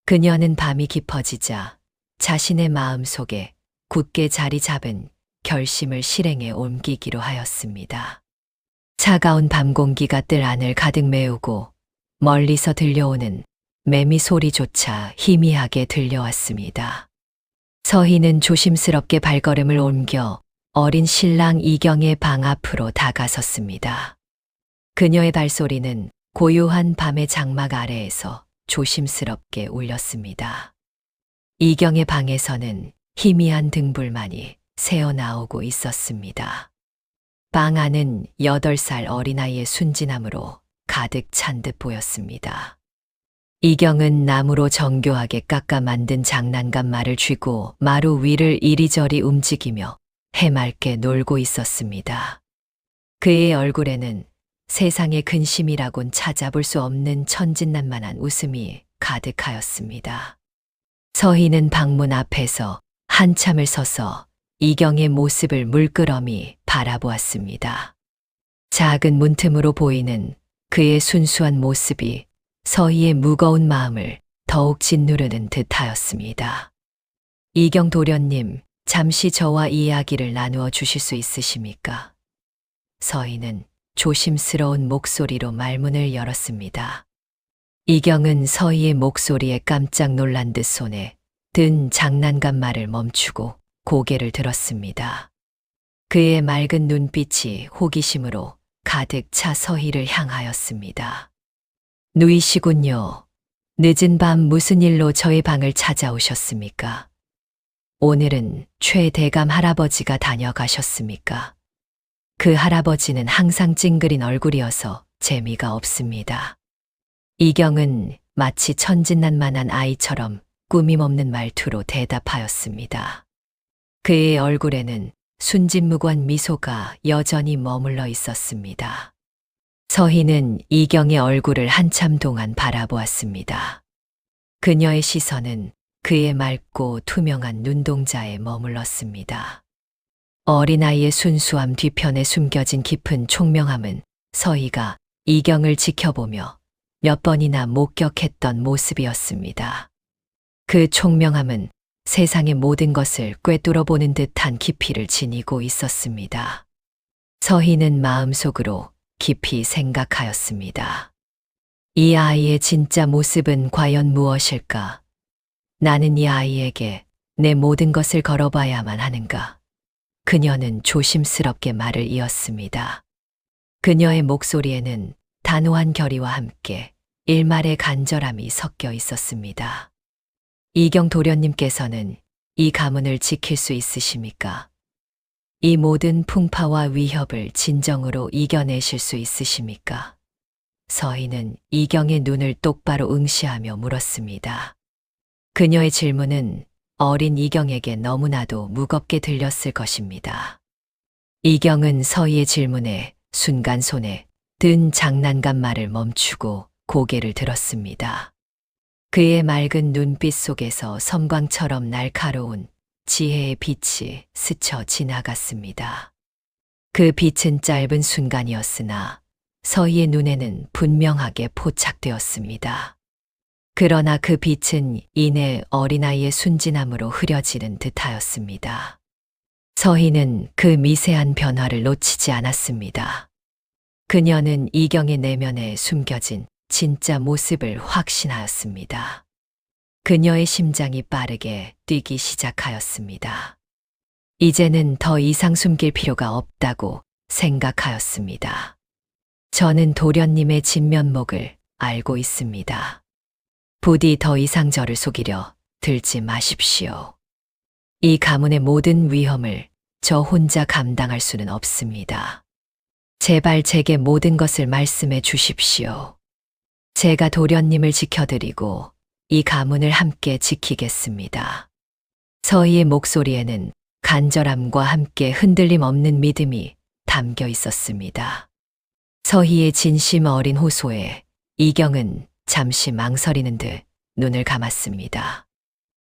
그녀는 밤이 깊어지자 자신의 마음 속에 굳게 자리 잡은 결심을 실행에 옮기기로 하였습니다. 차가운 밤 공기가 뜰 안을 가득 메우고 멀리서 들려오는 매미 소리조차 희미하게 들려왔습니다. 서희는 조심스럽게 발걸음을 옮겨 어린 신랑 이경의 방 앞으로 다가섰습니다. 그녀의 발소리는 고요한 밤의 장막 아래에서 조심스럽게 울렸습니다. 이경의 방에서는 희미한 등불만이 새어나오고 있었습니다. 방 안은 8살 어린아이의 순진함으로 가득 찬 듯 보였습니다. 이경은 나무로 정교하게 깎아 만든 장난감 말을 쥐고 마루 위를 이리저리 움직이며 해맑게 놀고 있었습니다. 그의 얼굴에는 세상의 근심이라곤 찾아볼 수 없는 천진난만한 웃음이 가득하였습니다. 서희는 방문 앞에서 한참을 서서 이경의 모습을 물끄러미 바라보았습니다. 작은 문틈으로 보이는 그의 순수한 모습이 서희의 무거운 마음을 더욱 짓누르는 듯하였습니다. 이경 도련님, 잠시 저와 이야기를 나누어 주실 수 있으십니까? 서희는 조심스러운 목소리로 말문을 열었습니다. 이경은 서희의 목소리에 깜짝 놀란 듯 손에 든 장난감 말을 멈추고 고개를 들었습니다. 그의 맑은 눈빛이 호기심으로 가득 차 서희를 향하였습니다. 누이시군요. 늦은 밤 무슨 일로 저희 방을 찾아오셨습니까? 오늘은 최 대감 할아버지가 다녀가셨습니까? 그 할아버지는 항상 찡그린 얼굴이어서 재미가 없습니다. 이경은 마치 천진난만한 아이처럼 꾸밈없는 말투로 대답하였습니다. 그의 얼굴에는 순진무구한 미소가 여전히 머물러 있었습니다. 서희는 이경의 얼굴을 한참 동안 바라보았습니다. 그녀의 시선은 그의 맑고 투명한 눈동자에 머물렀습니다. 어린아이의 순수함 뒤편에 숨겨진 깊은 총명함은 서희가 이경을 지켜보며 몇 번이나 목격했던 모습이었습니다. 그 총명함은 세상의 모든 것을 꿰뚫어 보는 듯한 깊이를 지니고 있었습니다. 서희는 마음속으로 깊이 생각하였습니다. 이 아이의 진짜 모습은 과연 무엇일까? 나는 이 아이에게 내 모든 것을 걸어봐야만 하는가? 그녀는 조심스럽게 말을 이었습니다. 그녀의 목소리에는 단호한 결의와 함께 일말의 간절함이 섞여 있었습니다. 이경 도련님께서는 이 가문을 지킬 수 있으십니까? 이 모든 풍파와 위협을 진정으로 이겨내실 수 있으십니까? 서희는 이경의 눈을 똑바로 응시하며 물었습니다. 그녀의 질문은 어린 이경에게 너무나도 무겁게 들렸을 것입니다. 이경은 서희의 질문에 순간 손에 든 장난감 말을 멈추고 고개를 들었습니다. 그의 맑은 눈빛 속에서 섬광처럼 날카로운 지혜의 빛이 스쳐 지나갔습니다. 그 빛은 짧은 순간이었으나 서희의 눈에는 분명하게 포착되었습니다. 그러나 그 빛은 이내 어린아이의 순진함으로 흐려지는 듯하였습니다. 서희는 그 미세한 변화를 놓치지 않았습니다. 그녀는 이경의 내면에 숨겨진 진짜 모습을 확신하였습니다. 그녀의 심장이 빠르게 뛰기 시작하였습니다. 이제는 더 이상 숨길 필요가 없다고 생각하였습니다. 저는 도련님의 진면목을 알고 있습니다. 부디 더 이상 저를 속이려 들지 마십시오. 이 가문의 모든 위험을 저 혼자 감당할 수는 없습니다. 제발 제게 모든 것을 말씀해 주십시오. 제가 도련님을 지켜드리고 이 가문을 함께 지키겠습니다. 서희의 목소리에는 간절함과 함께 흔들림 없는 믿음이 담겨 있었습니다. 서희의 진심 어린 호소에 이경은 잠시 망설이는 듯 눈을 감았습니다.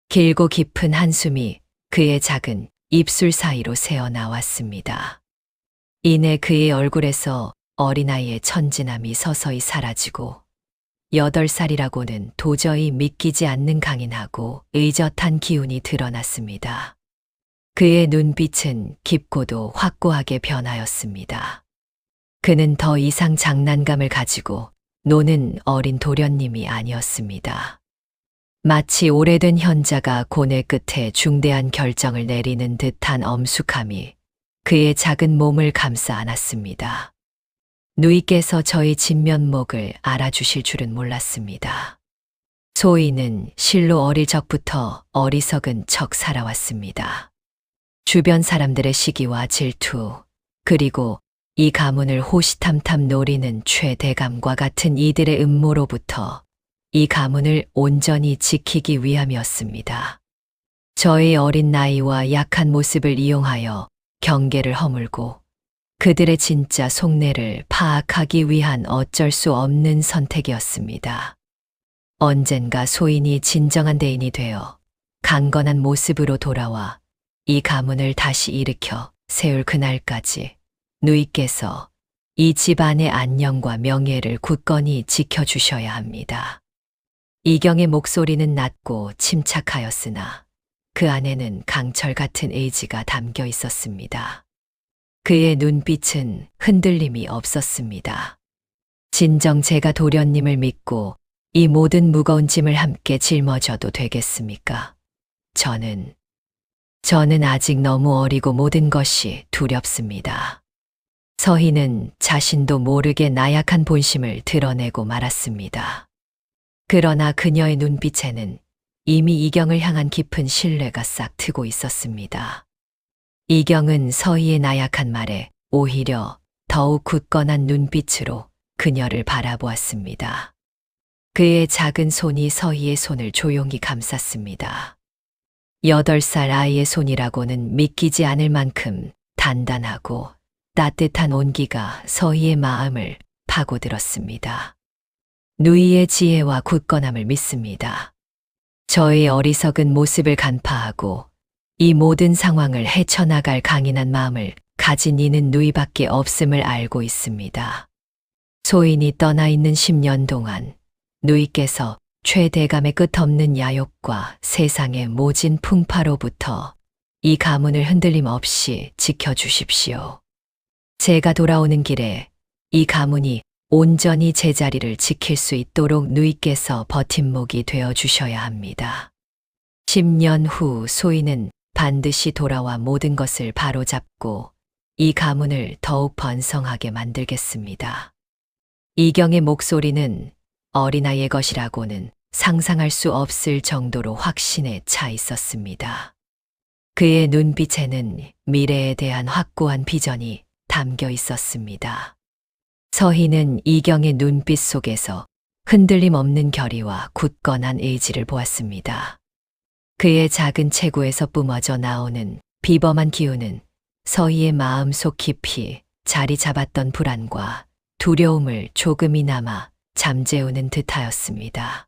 길고 깊은 한숨이 그의 작은 입술 사이로 새어나왔습니다. 이내 그의 얼굴에서 어린아이의 천진함이 서서히 사라지고 8살이라고는 도저히 믿기지 않는 강인하고 의젓한 기운이 드러났습니다. 그의 눈빛은 깊고도 확고하게 변하였습니다. 그는 더 이상 장난감을 가지고 노는 어린 도련님이 아니었습니다. 마치 오래된 현자가 고뇌 끝에 중대한 결정을 내리는 듯한 엄숙함이 그의 작은 몸을 감싸 안았습니다. 누이께서 저의 진면목을 알아주실 줄은 몰랐습니다. 소희는 실로 어릴 적부터 어리석은 척 살아왔습니다. 주변 사람들의 시기와 질투, 그리고 이 가문을 호시탐탐 노리는 최대감과 같은 이들의 음모로부터 이 가문을 온전히 지키기 위함이었습니다. 저의 어린 나이와 약한 모습을 이용하여 경계를 허물고 그들의 진짜 속내를 파악하기 위한 어쩔 수 없는 선택이었습니다. 언젠가 소인이 진정한 대인이 되어 강건한 모습으로 돌아와 이 가문을 다시 일으켜 세울 그날까지 누이께서 이 집안의 안녕과 명예를 굳건히 지켜주셔야 합니다. 이경의 목소리는 낮고 침착하였으나 그 안에는 강철 같은 의지가 담겨 있었습니다. 그의 눈빛은 흔들림이 없었습니다. 진정 제가 도련님을 믿고 이 모든 무거운 짐을 함께 짊어져도 되겠습니까? 저는 아직 너무 어리고 모든 것이 두렵습니다. 서희는 자신도 모르게 나약한 본심을 드러내고 말았습니다. 그러나 그녀의 눈빛에는 이미 이경을 향한 깊은 신뢰가 싹 트고 있었습니다. 이경은 서희의 나약한 말에 오히려 더욱 굳건한 눈빛으로 그녀를 바라보았습니다. 그의 작은 손이 서희의 손을 조용히 감쌌습니다. 8살 아이의 손이라고는 믿기지 않을 만큼 단단하고 따뜻한 온기가 서희의 마음을 파고들었습니다. 누이의 지혜와 굳건함을 믿습니다. 저의 어리석은 모습을 간파하고 이 모든 상황을 헤쳐나갈 강인한 마음을 가진 이는 누이밖에 없음을 알고 있습니다. 소인이 떠나 있는 10년 동안 누이께서 최대감의 끝없는 야욕과 세상의 모진 풍파로부터 이 가문을 흔들림 없이 지켜주십시오. 제가 돌아오는 길에 이 가문이 온전히 제자리를 지킬 수 있도록 누이께서 버팀목이 되어 주셔야 합니다. 10년 후 소인은 반드시 돌아와 모든 것을 바로잡고 이 가문을 더욱 번성하게 만들겠습니다. 이경의 목소리는 어린아이의 것이라고는 상상할 수 없을 정도로 확신에 차 있었습니다. 그의 눈빛에는 미래에 대한 확고한 비전이 담겨 있었습니다. 서희는 이경의 눈빛 속에서 흔들림 없는 결의와 굳건한 의지를 보았습니다. 그의 작은 체구에서 뿜어져 나오는 비범한 기운은 서희의 마음속 깊이 자리 잡았던 불안과 두려움을 조금이나마 잠재우는 듯하였습니다.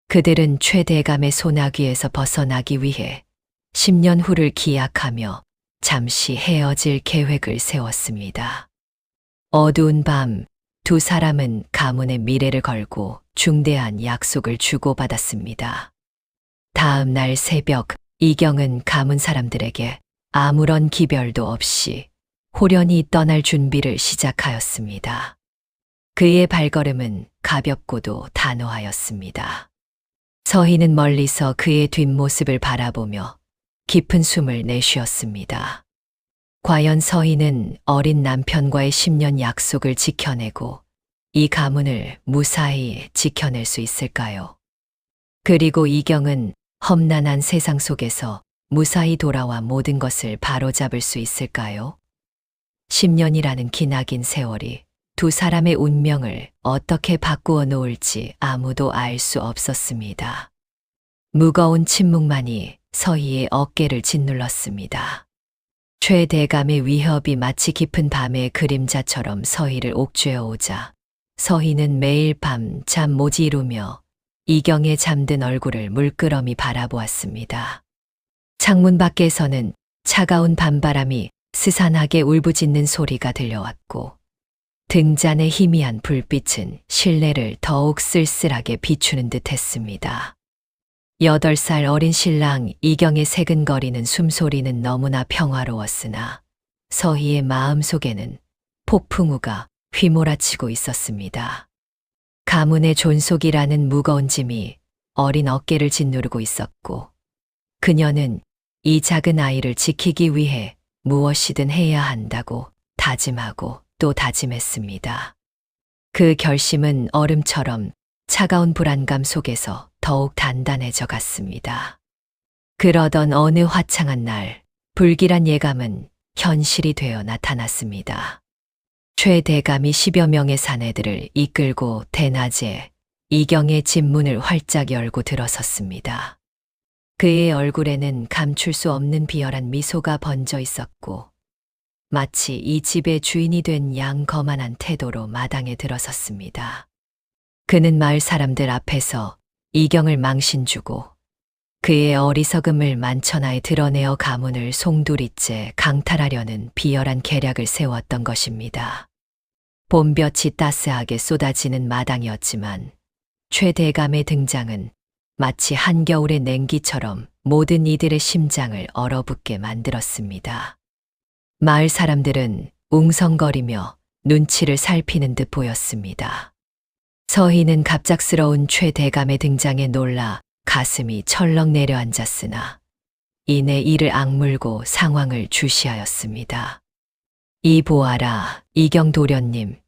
그들은 최대감의 소나귀에서 벗어나기 위해 10년 후를 기약하며 잠시 헤어질 계획을 세웠습니다. 어두운 밤, 두 사람은 가문의 미래를 걸고 중대한 약속을 주고받았습니다. 다음 날 새벽, 이경은 가문 사람들에게 아무런 기별도 없이 호련히 떠날 준비를 시작하였습니다. 그의 발걸음은 가볍고도 단호하였습니다. 서희는 멀리서 그의 뒷모습을 바라보며 깊은 숨을 내쉬었습니다. 과연 서희는 어린 남편과의 10년 약속을 지켜내고 이 가문을 무사히 지켜낼 수 있을까요? 그리고 이경은 험난한 세상 속에서 무사히 돌아와 모든 것을 바로잡을 수 있을까요? 10년이라는 기나긴 세월이 두 사람의 운명을 어떻게 바꾸어 놓을지 아무도 알 수 없었습니다. 무거운 침묵만이 서희의 어깨를 짓눌렀습니다. 최대감의 위협이 마치 깊은 밤의 그림자처럼 서희를 옥죄어 오자 서희는 매일 밤 잠 못 이루며 이경의 잠든 얼굴을 물끄러미 바라보았습니다. 창문 밖에서는 차가운 밤바람이 스산하게 울부짖는 소리가 들려왔고 등잔의 희미한 불빛은 실내를 더욱 쓸쓸하게 비추는 듯 했습니다. 8살 어린 신랑 이경의 새근거리는 숨소리는 너무나 평화로웠으나 서희의 마음속에는 폭풍우가 휘몰아치고 있었습니다. 가문의 존속이라는 무거운 짐이 어린 어깨를 짓누르고 있었고 그녀는 이 작은 아이를 지키기 위해 무엇이든 해야 한다고 다짐하고 또 다짐했습니다. 그 결심은 얼음처럼 차가운 불안감 속에서 더욱 단단해져 갔습니다. 그러던 어느 화창한 날, 불길한 예감은 현실이 되어 나타났습니다. 최대감이 10여 명의 사내들을 이끌고 대낮에 이경의 집 문을 활짝 열고 들어섰습니다. 그의 얼굴에는 감출 수 없는 비열한 미소가 번져 있었고 마치 이 집의 주인이 된 양 거만한 태도로 마당에 들어섰습니다. 그는 마을 사람들 앞에서 이경을 망신주고 그의 어리석음을 만천하에 드러내어 가문을 송두리째 강탈하려는 비열한 계략을 세웠던 것입니다. 봄볕이 따스하게 쏟아지는 마당이었지만 최대감의 등장은 마치 한겨울의 냉기처럼 모든 이들의 심장을 얼어붙게 만들었습니다. 마을 사람들은 웅성거리며 눈치를 살피는 듯 보였습니다. 서희는 갑작스러운 최대감의 등장에 놀라 가슴이 철렁 내려앉았으나 이내 이를 악물고 상황을 주시하였습니다. 이 보아라, 이경 도련님.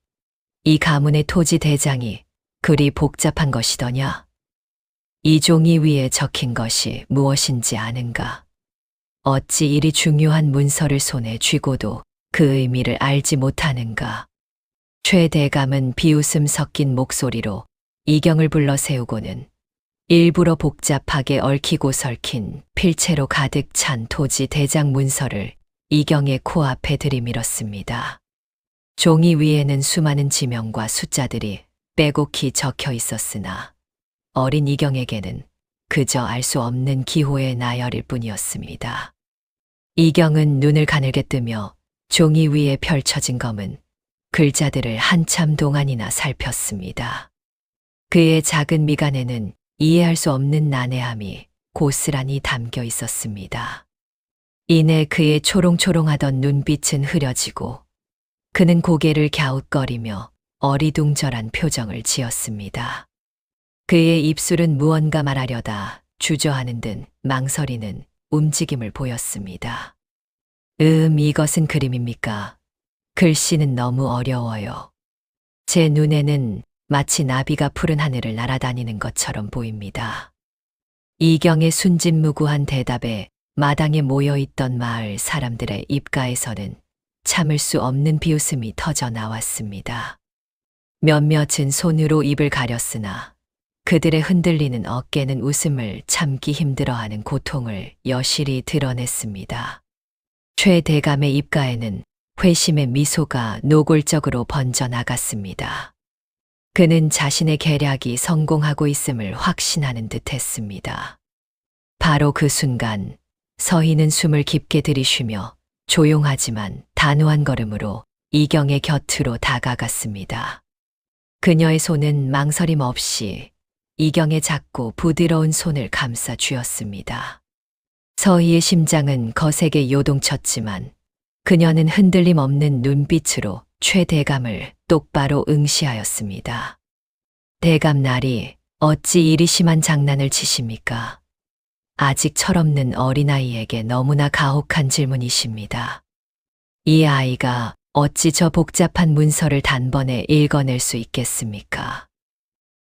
이 가문의 토지 대장이 그리 복잡한 것이더냐? 이 종이 위에 적힌 것이 무엇인지 아는가? 어찌 이리 중요한 문서를 손에 쥐고도 그 의미를 알지 못하는가? 최 대감은 비웃음 섞인 목소리로 이경을 불러 세우고는 일부러 복잡하게 얽히고 설킨 필체로 가득 찬 토지 대장 문서를 이경의 코앞에 들이밀었습니다. 종이 위에는 수많은 지명과 숫자들이 빼곡히 적혀 있었으나 어린 이경에게는 그저 알 수 없는 기호의 나열일 뿐이었습니다. 이경은 눈을 가늘게 뜨며 종이 위에 펼쳐진 검은 글자들을 한참 동안이나 살폈습니다. 그의 작은 미간에는 이해할 수 없는 난해함이 고스란히 담겨 있었습니다. 이내 그의 초롱초롱하던 눈빛은 흐려지고 그는 고개를 갸웃거리며 어리둥절한 표정을 지었습니다. 그의 입술은 무언가 말하려다 주저하는 듯 망설이는 움직임을 보였습니다. 이것은 그림입니까? 글씨는 너무 어려워요. 제 눈에는 마치 나비가 푸른 하늘을 날아다니는 것처럼 보입니다. 이경의 순진무구한 대답에 마당에 모여있던 마을 사람들의 입가에서는 참을 수 없는 비웃음이 터져 나왔습니다. 몇몇은 손으로 입을 가렸으나 그들의 흔들리는 어깨는 웃음을 참기 힘들어하는 고통을 여실히 드러냈습니다. 최 대감의 입가에는 회심의 미소가 노골적으로 번져나갔습니다. 그는 자신의 계략이 성공하고 있음을 확신하는 듯 했습니다. 바로 그 순간 서희는 숨을 깊게 들이쉬며 조용하지만 단호한 걸음으로 이경의 곁으로 다가갔습니다. 그녀의 손은 망설임 없이 이경의 작고 부드러운 손을 감싸 쥐었습니다. 서희의 심장은 거세게 요동쳤지만 그녀는 흔들림 없는 눈빛으로 최 대감을 똑바로 응시하였습니다. 대감날이 어찌 이리 심한 장난을 치십니까? 아직 철없는 어린아이에게 너무나 가혹한 질문이십니다. 이 아이가 어찌 저 복잡한 문서를 단번에 읽어낼 수 있겠습니까?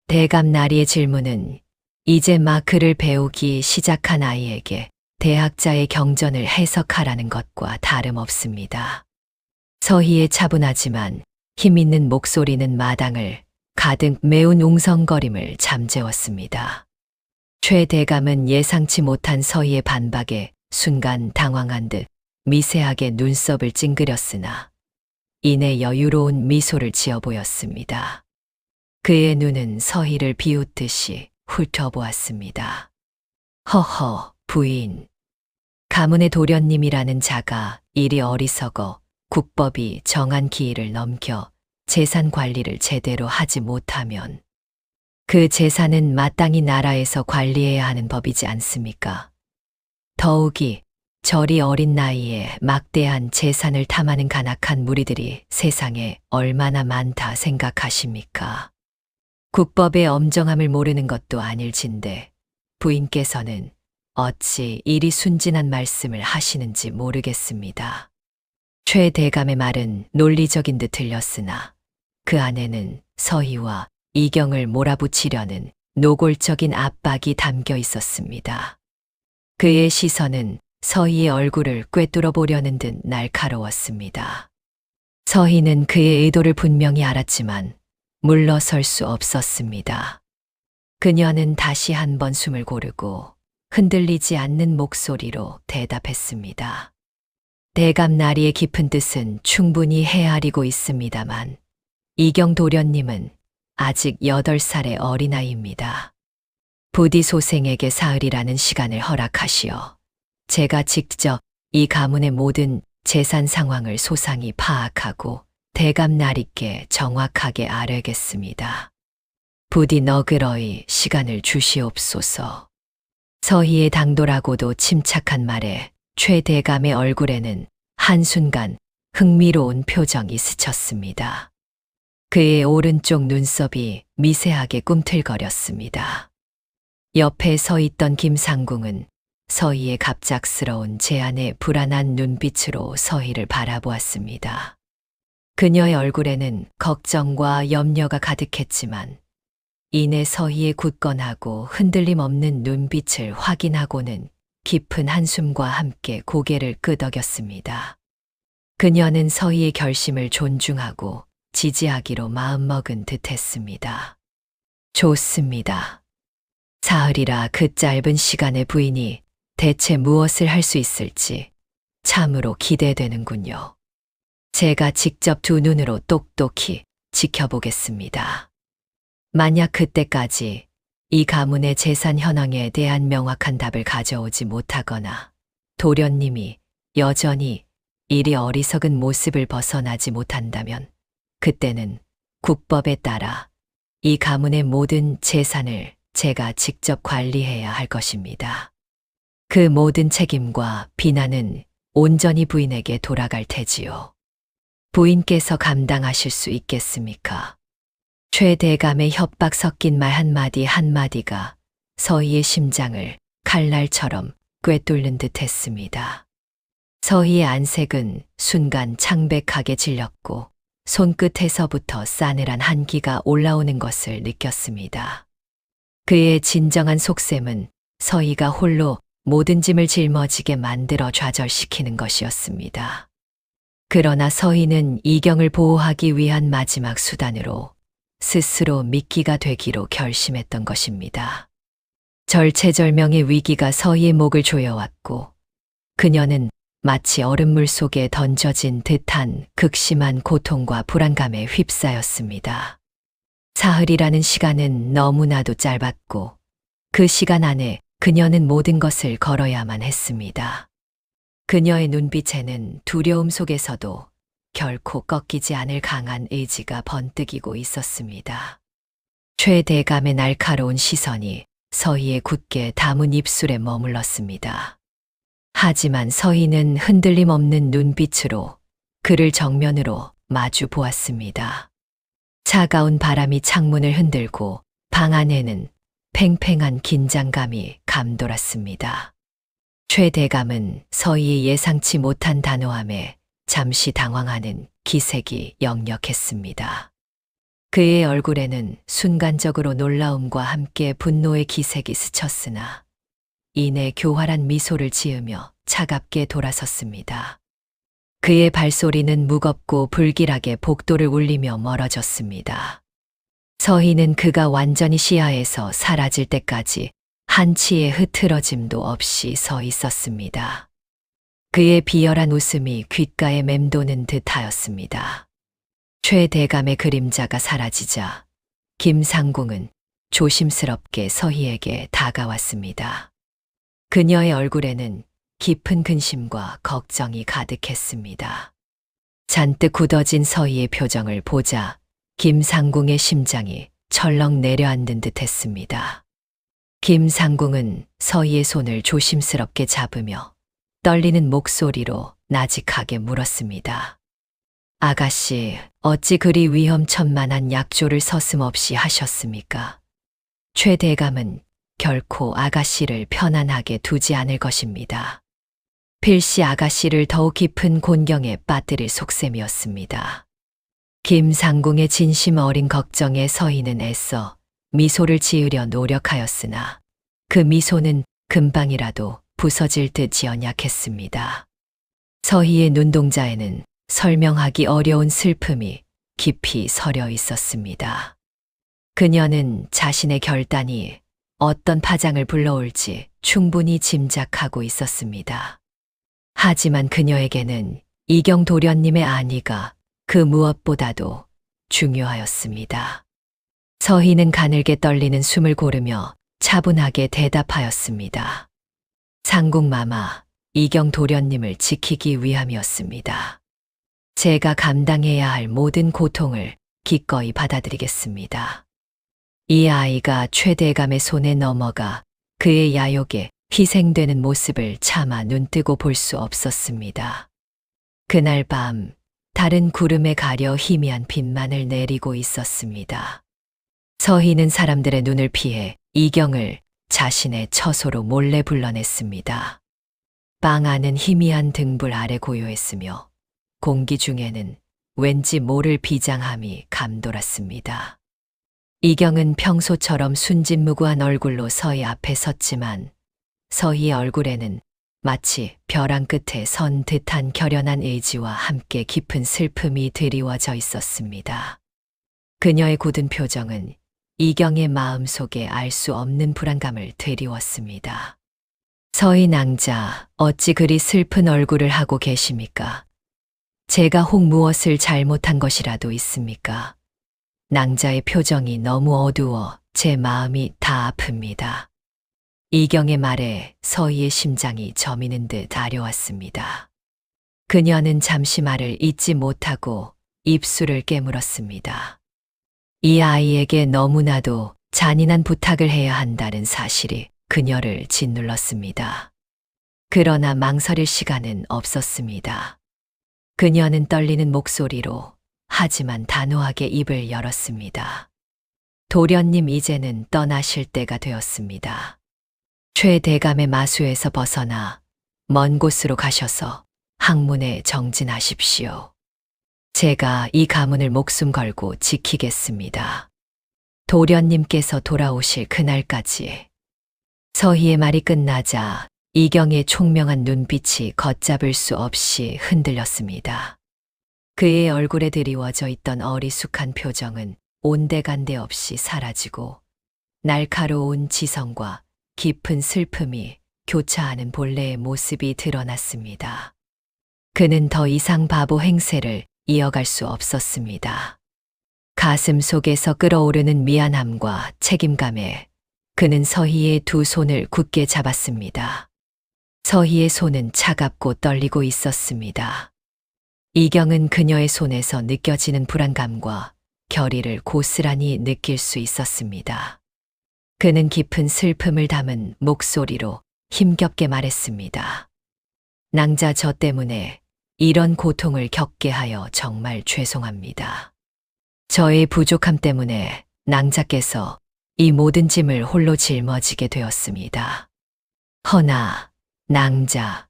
대감나리의 질문은 이제 막 글을 배우기 시작한 아이에게 대학자의 경전을 해석하라는 것과 다름없습니다. 서희의 차분하지만 힘있는 목소리는 마당을 가득 메운 웅성거림을 잠재웠습니다. 최 대감은 예상치 못한 서희의 반박에 순간 당황한 듯 미세하게 눈썹을 찡그렸으나 이내 여유로운 미소를 지어 보였습니다. 그의 눈은 서희를 비웃듯이 훑어보았습니다. 허허, 부인. 가문의 도련님이라는 자가 이리 어리석어 국법이 정한 기일을 넘겨 재산 관리를 제대로 하지 못하면 그 재산은 마땅히 나라에서 관리해야 하는 법이지 않습니까? 더욱이 저리 어린 나이에 막대한 재산을 탐하는 간악한 무리들이 세상에 얼마나 많다 생각하십니까? 국법의 엄정함을 모르는 것도 아닐진데 부인께서는 어찌 이리 순진한 말씀을 하시는지 모르겠습니다. 최 대감의 말은 논리적인 듯 들렸으나 그 안에는 서희와 이경을 몰아붙이려는 노골적인 압박이 담겨 있었습니다. 그의 시선은 서희의 얼굴을 꿰뚫어 보려는 듯 날카로웠습니다. 서희는 그의 의도를 분명히 알았지만 물러설 수 없었습니다. 그녀는 다시 한번 숨을 고르고 흔들리지 않는 목소리로 대답했습니다. 대감나리의 깊은 뜻은 충분히 헤아리고 있습니다만 이경 도련님은 아직 8살의 어린아이입니다. 부디 소생에게 사흘이라는 시간을 허락하시어 제가 직접 이 가문의 모든 재산 상황을 소상히 파악하고 대감나리께 정확하게 아뢰겠습니다. 부디 너그러이 시간을 주시옵소서. 서희의 당돌하고도 침착한 말에 최 대감의 얼굴에는 한순간 흥미로운 표정이 스쳤습니다. 그의 오른쪽 눈썹이 미세하게 꿈틀거렸습니다. 옆에 서 있던 김상궁은 서희의 갑작스러운 제안에 불안한 눈빛으로 서희를 바라보았습니다. 그녀의 얼굴에는 걱정과 염려가 가득했지만 이내 서희의 굳건하고 흔들림 없는 눈빛을 확인하고는 깊은 한숨과 함께 고개를 끄덕였습니다. 그녀는 서희의 결심을 존중하고 지지하기로 마음먹은 듯했습니다. 좋습니다. 사흘이라 그 짧은 시간에 부인이 대체 무엇을 할 수 있을지 참으로 기대되는군요. 제가 직접 두 눈으로 똑똑히 지켜보겠습니다. 만약 그때까지 이 가문의 재산 현황에 대한 명확한 답을 가져오지 못하거나 도련님이 여전히 이리 어리석은 모습을 벗어나지 못한다면 그때는 국법에 따라 이 가문의 모든 재산을 제가 직접 관리해야 할 것입니다. 그 모든 책임과 비난은 온전히 부인에게 돌아갈 테지요. 부인께서 감당하실 수 있겠습니까? 최 대감의 협박 섞인 말 한마디 한마디가 서희의 심장을 칼날처럼 꿰뚫는 듯 했습니다. 서희의 안색은 순간 창백하게 질렸고 손끝에서부터 싸늘한 한기가 올라오는 것을 느꼈습니다. 그의 진정한 속셈은 서희가 홀로 모든 짐을 짊어지게 만들어 좌절시키는 것이었습니다. 그러나 서희는 이경을 보호하기 위한 마지막 수단으로 스스로 미끼가 되기로 결심했던 것입니다. 절체절명의 위기가 서희의 목을 조여왔고 그녀는 마치 얼음물 속에 던져진 듯한 극심한 고통과 불안감에 휩싸였습니다. 사흘이라는 시간은 너무나도 짧았고 그 시간 안에 그녀는 모든 것을 걸어야만 했습니다. 그녀의 눈빛에는 두려움 속에서도 결코 꺾이지 않을 강한 의지가 번뜩이고 있었습니다. 최 대감의 날카로운 시선이 서희의 굳게 담은 입술에 머물렀습니다. 하지만 서희는 흔들림 없는 눈빛으로 그를 정면으로 마주 보았습니다. 차가운 바람이 창문을 흔들고 방 안에는 팽팽한 긴장감이 감돌았습니다. 최 대감은 서희의 예상치 못한 단호함에 잠시 당황하는 기색이 역력했습니다. 그의 얼굴에는 순간적으로 놀라움과 함께 분노의 기색이 스쳤으나 이내 교활한 미소를 지으며 차갑게 돌아섰습니다. 그의 발소리는 무겁고 불길하게 복도를 울리며 멀어졌습니다. 서희는 그가 완전히 시야에서 사라질 때까지 한치의 흐트러짐도 없이 서 있었습니다. 그의 비열한 웃음이 귓가에 맴도는 듯하였습니다. 최 대감의 그림자가 사라지자 김상궁은 조심스럽게 서희에게 다가왔습니다. 그녀의 얼굴에는 깊은 근심과 걱정이 가득했습니다. 잔뜩 굳어진 서희의 표정을 보자 김상궁의 심장이 철렁 내려앉는 듯 했습니다. 김상궁은 서희의 손을 조심스럽게 잡으며 떨리는 목소리로 나직하게 물었습니다. 아가씨, 어찌 그리 위험천만한 약조를 서슴없이 하셨습니까? 최 대감은 결코 아가씨를 편안하게 두지 않을 것입니다. 필시 아가씨를 더욱 깊은 곤경에 빠뜨릴 속셈이었습니다. 김상궁의 진심 어린 걱정에 서희는 애써 미소를 지으려 노력하였으나 그 미소는 금방이라도 부서질 듯 연약했습니다. 서희의 눈동자에는 설명하기 어려운 슬픔이 깊이 서려 있었습니다. 그녀는 자신의 결단이 어떤 파장을 불러올지 충분히 짐작하고 있었습니다. 하지만 그녀에게는 이경 도련님의 안위가 그 무엇보다도 중요하였습니다. 서희는 가늘게 떨리는 숨을 고르며 차분하게 대답하였습니다. 상궁마마, 이경 도련님을 지키기 위함이었습니다. 제가 감당해야 할 모든 고통을 기꺼이 받아들이겠습니다. 이 아이가 최 대감의 손에 넘어가 그의 야욕에 희생되는 모습을 차마 눈뜨고 볼 수 없었습니다. 그날 밤 달은 구름에 가려 희미한 빛만을 내리고 있었습니다. 서희는 사람들의 눈을 피해 이경을 자신의 처소로 몰래 불러냈습니다. 방 안은 희미한 등불 아래 고요했으며 공기 중에는 왠지 모를 비장함이 감돌았습니다. 이경은 평소처럼 순진무구한 얼굴로 서희 앞에 섰지만 서희의 얼굴에는 마치 벼랑 끝에 선 듯한 결연한 의지와 함께 깊은 슬픔이 드리워져 있었습니다. 그녀의 굳은 표정은 이경의 마음 속에 알 수 없는 불안감을 드리웠습니다. 서희 낭자, 어찌 그리 슬픈 얼굴을 하고 계십니까? 제가 혹 무엇을 잘못한 것이라도 있습니까? 낭자의 표정이 너무 어두워 제 마음이 다 아픕니다. 이경의 말에 서희의 심장이 저미는 듯 아려왔습니다. 그녀는 잠시 말을 잇지 못하고 입술을 깨물었습니다. 이 아이에게 너무나도 잔인한 부탁을 해야 한다는 사실이 그녀를 짓눌렀습니다. 그러나 망설일 시간은 없었습니다. 그녀는 떨리는 목소리로 하지만 단호하게 입을 열었습니다. 도련님, 이제는 떠나실 때가 되었습니다. 최 대감의 마수에서 벗어나 먼 곳으로 가셔서 학문에 정진하십시오. 제가 이 가문을 목숨 걸고 지키겠습니다. 도련님께서 돌아오실 그날까지. 서희의 말이 끝나자 이경의 총명한 눈빛이 걷잡을 수 없이 흔들렸습니다. 그의 얼굴에 드리워져 있던 어리숙한 표정은 온데간데 없이 사라지고 날카로운 지성과 깊은 슬픔이 교차하는 본래의 모습이 드러났습니다. 그는 더 이상 바보 행세를 이어갈 수 없었습니다. 가슴 속에서 끓어오르는 미안함과 책임감에 그는 서희의 두 손을 굳게 잡았습니다. 서희의 손은 차갑고 떨리고 있었습니다. 이경은 그녀의 손에서 느껴지는 불안감과 결의를 고스란히 느낄 수 있었습니다. 그는 깊은 슬픔을 담은 목소리로 힘겹게 말했습니다. 낭자, 저 때문에 이런 고통을 겪게 하여 정말 죄송합니다. 저의 부족함 때문에 낭자께서 이 모든 짐을 홀로 짊어지게 되었습니다. 허나 낭자,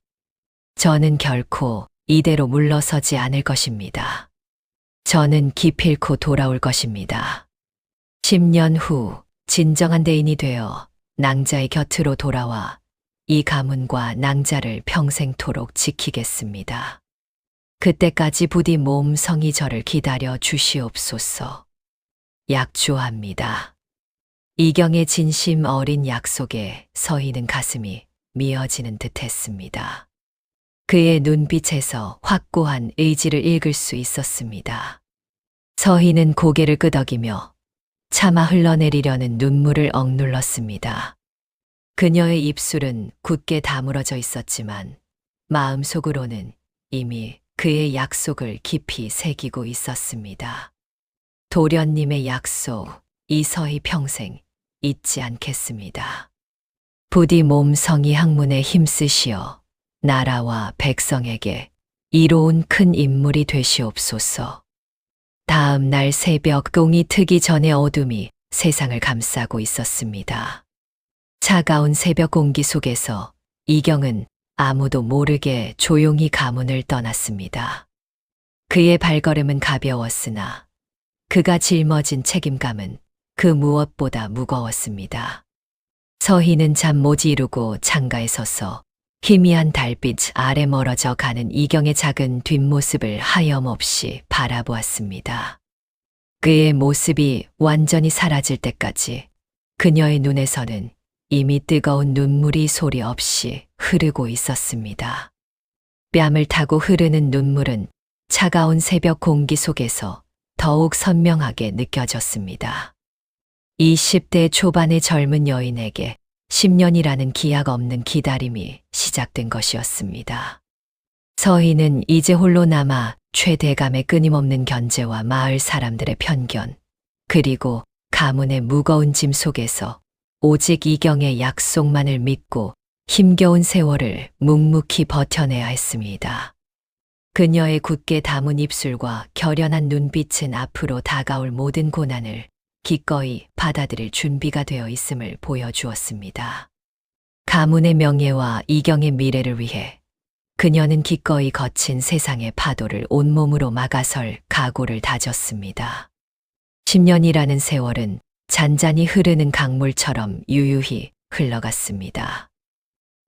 저는 결코 이대로 물러서지 않을 것입니다. 저는 기필코 돌아올 것입니다. 10년 후 진정한 대인이 되어 낭자의 곁으로 돌아와 이 가문과 낭자를 평생토록 지키겠습니다. 그때까지 부디 몸성이 저를 기다려 주시옵소서. 약조합니다. 이경의 진심 어린 약속에 서희는 가슴이 미어지는 듯했습니다. 그의 눈빛에서 확고한 의지를 읽을 수 있었습니다. 서희는 고개를 끄덕이며 차마 흘러내리려는 눈물을 억눌렀습니다. 그녀의 입술은 굳게 다물어져 있었지만 마음속으로는 이미 그의 약속을 깊이 새기고 있었습니다. 도련님의 약속, 이 서희 평생 잊지 않겠습니다. 부디 몸성이 학문에 힘쓰시어 나라와 백성에게 이로운 큰 인물이 되시옵소서. 다음 날 새벽 동이 트기 전에 어둠이 세상을 감싸고 있었습니다. 차가운 새벽 공기 속에서 이경은 아무도 모르게 조용히 가문을 떠났습니다. 그의 발걸음은 가벼웠으나 그가 짊어진 책임감은 그 무엇보다 무거웠습니다. 서희는 잠 못 이루고 창가에 서서 희미한 달빛 아래 멀어져 가는 이경의 작은 뒷모습을 하염없이 바라보았습니다. 그의 모습이 완전히 사라질 때까지 그녀의 눈에서는 이미 뜨거운 눈물이 소리 없이 흐르고 있었습니다. 뺨을 타고 흐르는 눈물은 차가운 새벽 공기 속에서 더욱 선명하게 느껴졌습니다. 20대 초반의 젊은 여인에게 10년이라는 기약 없는 기다림이 시작된 것이었습니다. 서희는 이제 홀로 남아 최 대감의 끊임없는 견제와 마을 사람들의 편견, 그리고 가문의 무거운 짐 속에서 오직 이경의 약속만을 믿고 힘겨운 세월을 묵묵히 버텨내야 했습니다. 그녀의 굳게 담은 입술과 결연한 눈빛은 앞으로 다가올 모든 고난을 기꺼이 받아들일 준비가 되어 있음을 보여주었습니다. 가문의 명예와 이경의 미래를 위해 그녀는 기꺼이 거친 세상의 파도를 온몸으로 막아설 각오를 다졌습니다. 10년이라는 세월은 잔잔히 흐르는 강물처럼 유유히 흘러갔습니다.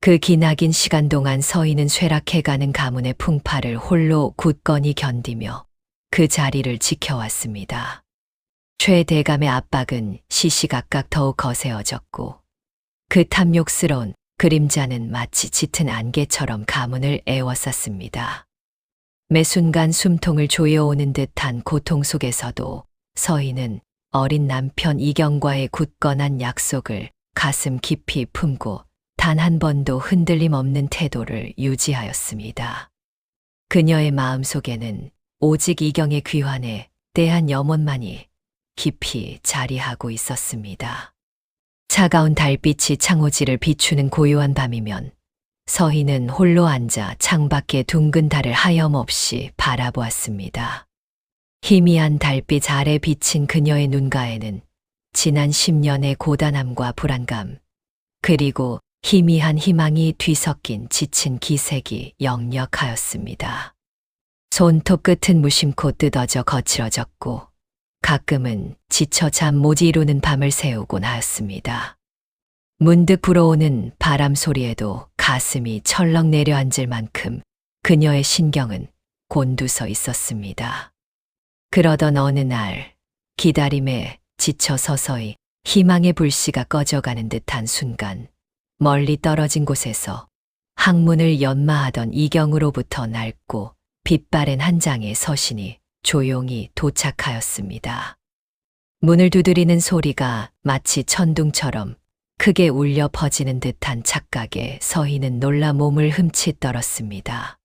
그 기나긴 시간 동안 서희는 쇠락해가는 가문의 풍파를 홀로 굳건히 견디며 그 자리를 지켜왔습니다. 최 대감의 압박은 시시각각 더욱 거세어졌고 그 탐욕스러운 그림자는 마치 짙은 안개처럼 가문을 에워쌌습니다. 매 순간 숨통을 조여오는 듯한 고통 속에서도 서희는 어린 남편 이경과의 굳건한 약속을 가슴 깊이 품고 단 한 번도 흔들림 없는 태도를 유지하였습니다. 그녀의 마음속에는 오직 이경의 귀환에 대한 염원만이 깊이 자리하고 있었습니다. 차가운 달빛이 창호지를 비추는 고요한 밤이면 서희는 홀로 앉아 창밖의 둥근 달을 하염없이 바라보았습니다. 희미한 달빛 아래 비친 그녀의 눈가에는 지난 10년의 고단함과 불안감, 그리고 희미한 희망이 뒤섞인 지친 기색이 역력하였습니다. 손톱 끝은 무심코 뜯어져 거칠어졌고 가끔은 지쳐 잠 못 이루는 밤을 새우곤 하였습니다. 문득 불어오는 바람 소리에도 가슴이 철렁 내려앉을 만큼 그녀의 신경은 곤두서 있었습니다. 그러던 어느 날 기다림에 지쳐 서서히 희망의 불씨가 꺼져가는 듯한 순간 멀리 떨어진 곳에서 항문을 연마하던 이경으로부터 낡고 빛바랜 한 장의 서신이 조용히 도착하였습니다. 문을 두드리는 소리가 마치 천둥처럼 크게 울려 퍼지는 듯한 착각에 서희는 놀라 몸을 흠칫 떨었습니다.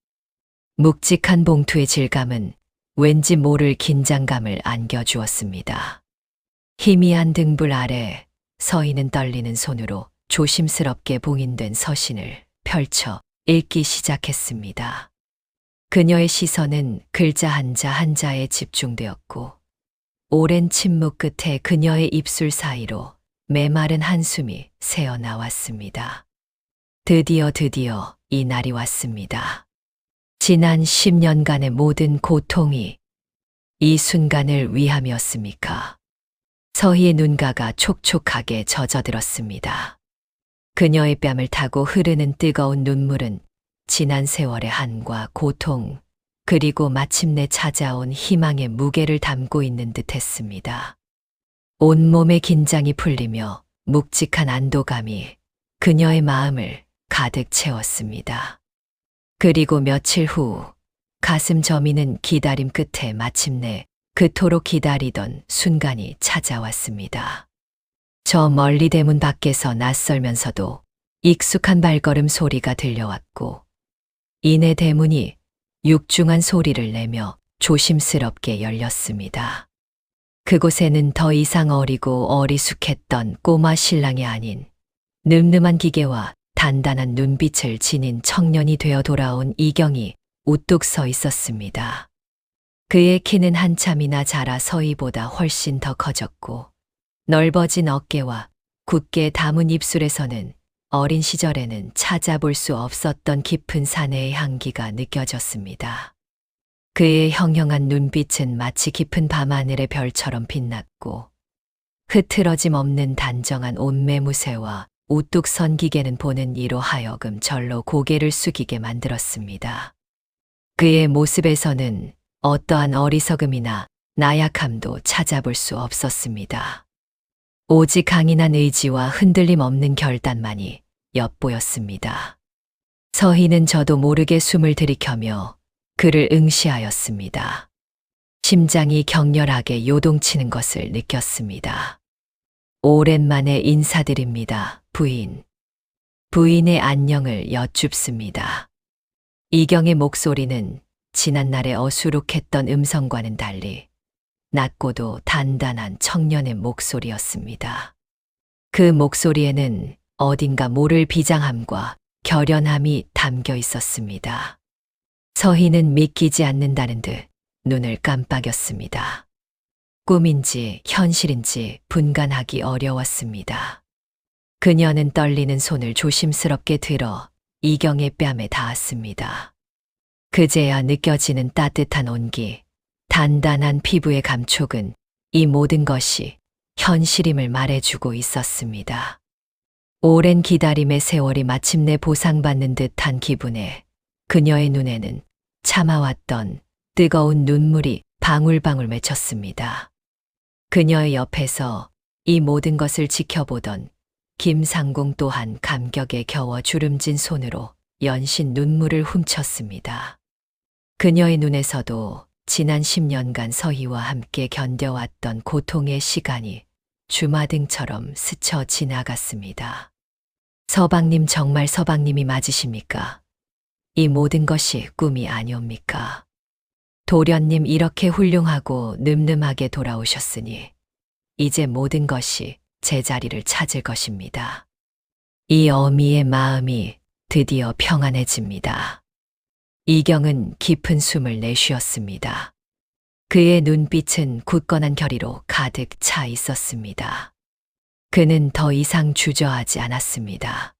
묵직한 봉투의 질감은 왠지 모를 긴장감을 안겨주었습니다. 희미한 등불 아래 서희는 떨리는 손으로 조심스럽게 봉인된 서신을 펼쳐 읽기 시작했습니다. 그녀의 시선은 글자 한자 한자에 집중되었고 오랜 침묵 끝에 그녀의 입술 사이로 메마른 한숨이 새어나왔습니다. 드디어 이 날이 왔습니다. 지난 10년간의 모든 고통이 이 순간을 위함이었습니까? 서희의 눈가가 촉촉하게 젖어들었습니다. 그녀의 뺨을 타고 흐르는 뜨거운 눈물은 지난 세월의 한과 고통, 그리고 마침내 찾아온 희망의 무게를 담고 있는 듯 했습니다. 온몸의 긴장이 풀리며 묵직한 안도감이 그녀의 마음을 가득 채웠습니다. 그리고 며칠 후 가슴 저미는 기다림 끝에 마침내 그토록 기다리던 순간이 찾아왔습니다. 저 멀리 대문 밖에서 낯설면서도 익숙한 발걸음 소리가 들려왔고 이내 대문이 육중한 소리를 내며 조심스럽게 열렸습니다. 그곳에는 더 이상 어리고 어리숙했던 꼬마 신랑이 아닌 늠름한 기계와 단단한 눈빛을 지닌 청년이 되어 돌아온 이경이 우뚝 서 있었습니다. 그의 키는 한참이나 자라 서희보다 훨씬 더 커졌고 넓어진 어깨와 굳게 담은 입술에서는 어린 시절에는 찾아볼 수 없었던 깊은 사내의 향기가 느껴졌습니다. 그의 형형한 눈빛은 마치 깊은 밤하늘의 별처럼 빛났고 흐트러짐 없는 단정한 옷매무새와 우뚝 선 기계는 보는 이로 하여금 절로 고개를 숙이게 만들었습니다. 그의 모습에서는 어떠한 어리석음이나 나약함도 찾아볼 수 없었습니다. 오직 강인한 의지와 흔들림 없는 결단만이 엿보였습니다. 서희는 저도 모르게 숨을 들이켜며 그를 응시하였습니다. 심장이 격렬하게 요동치는 것을 느꼈습니다. 오랜만에 인사드립니다, 부인. 부인의 안녕을 여쭙습니다. 이경의 목소리는 지난날의 어수룩했던 음성과는 달리 낮고도 단단한 청년의 목소리였습니다. 그 목소리에는 어딘가 모를 비장함과 결연함이 담겨 있었습니다. 서희는 믿기지 않는다는 듯 눈을 깜빡였습니다. 꿈인지 현실인지 분간하기 어려웠습니다. 그녀는 떨리는 손을 조심스럽게 들어 이경의 뺨에 닿았습니다. 그제야 느껴지는 따뜻한 온기, 단단한 피부의 감촉은 이 모든 것이 현실임을 말해주고 있었습니다. 오랜 기다림의 세월이 마침내 보상받는 듯한 기분에 그녀의 눈에는 참아왔던 뜨거운 눈물이 방울방울 맺혔습니다. 그녀의 옆에서 이 모든 것을 지켜보던 김상공 또한 감격에 겨워 주름진 손으로 연신 눈물을 훔쳤습니다. 그녀의 눈에서도 지난 10년간 서희와 함께 견뎌왔던 고통의 시간이 주마등처럼 스쳐 지나갔습니다. 서방님, 정말 서방님이 맞으십니까? 이 모든 것이 꿈이 아니옵니까? 도련님, 이렇게 훌륭하고 늠름하게 돌아오셨으니 이제 모든 것이 제자리를 찾을 것입니다. 이 어미의 마음이 드디어 평안해집니다. 이경은 깊은 숨을 내쉬었습니다. 그의 눈빛은 굳건한 결의로 가득 차 있었습니다. 그는 더 이상 주저하지 않았습니다.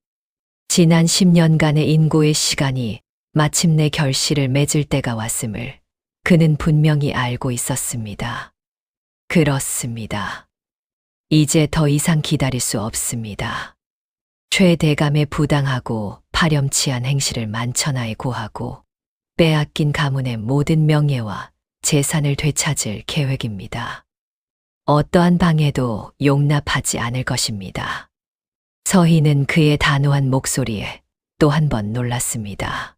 지난 10년간의 인고의 시간이 마침내 결실을 맺을 때가 왔음을 그는 분명히 알고 있었습니다. 그렇습니다. 이제 더 이상 기다릴 수 없습니다. 최 대감의 부당하고 파렴치한 행실을 만천하에 고하고 빼앗긴 가문의 모든 명예와 재산을 되찾을 계획입니다. 어떠한 방해도 용납하지 않을 것입니다. 서희는 그의 단호한 목소리에 또 한 번 놀랐습니다.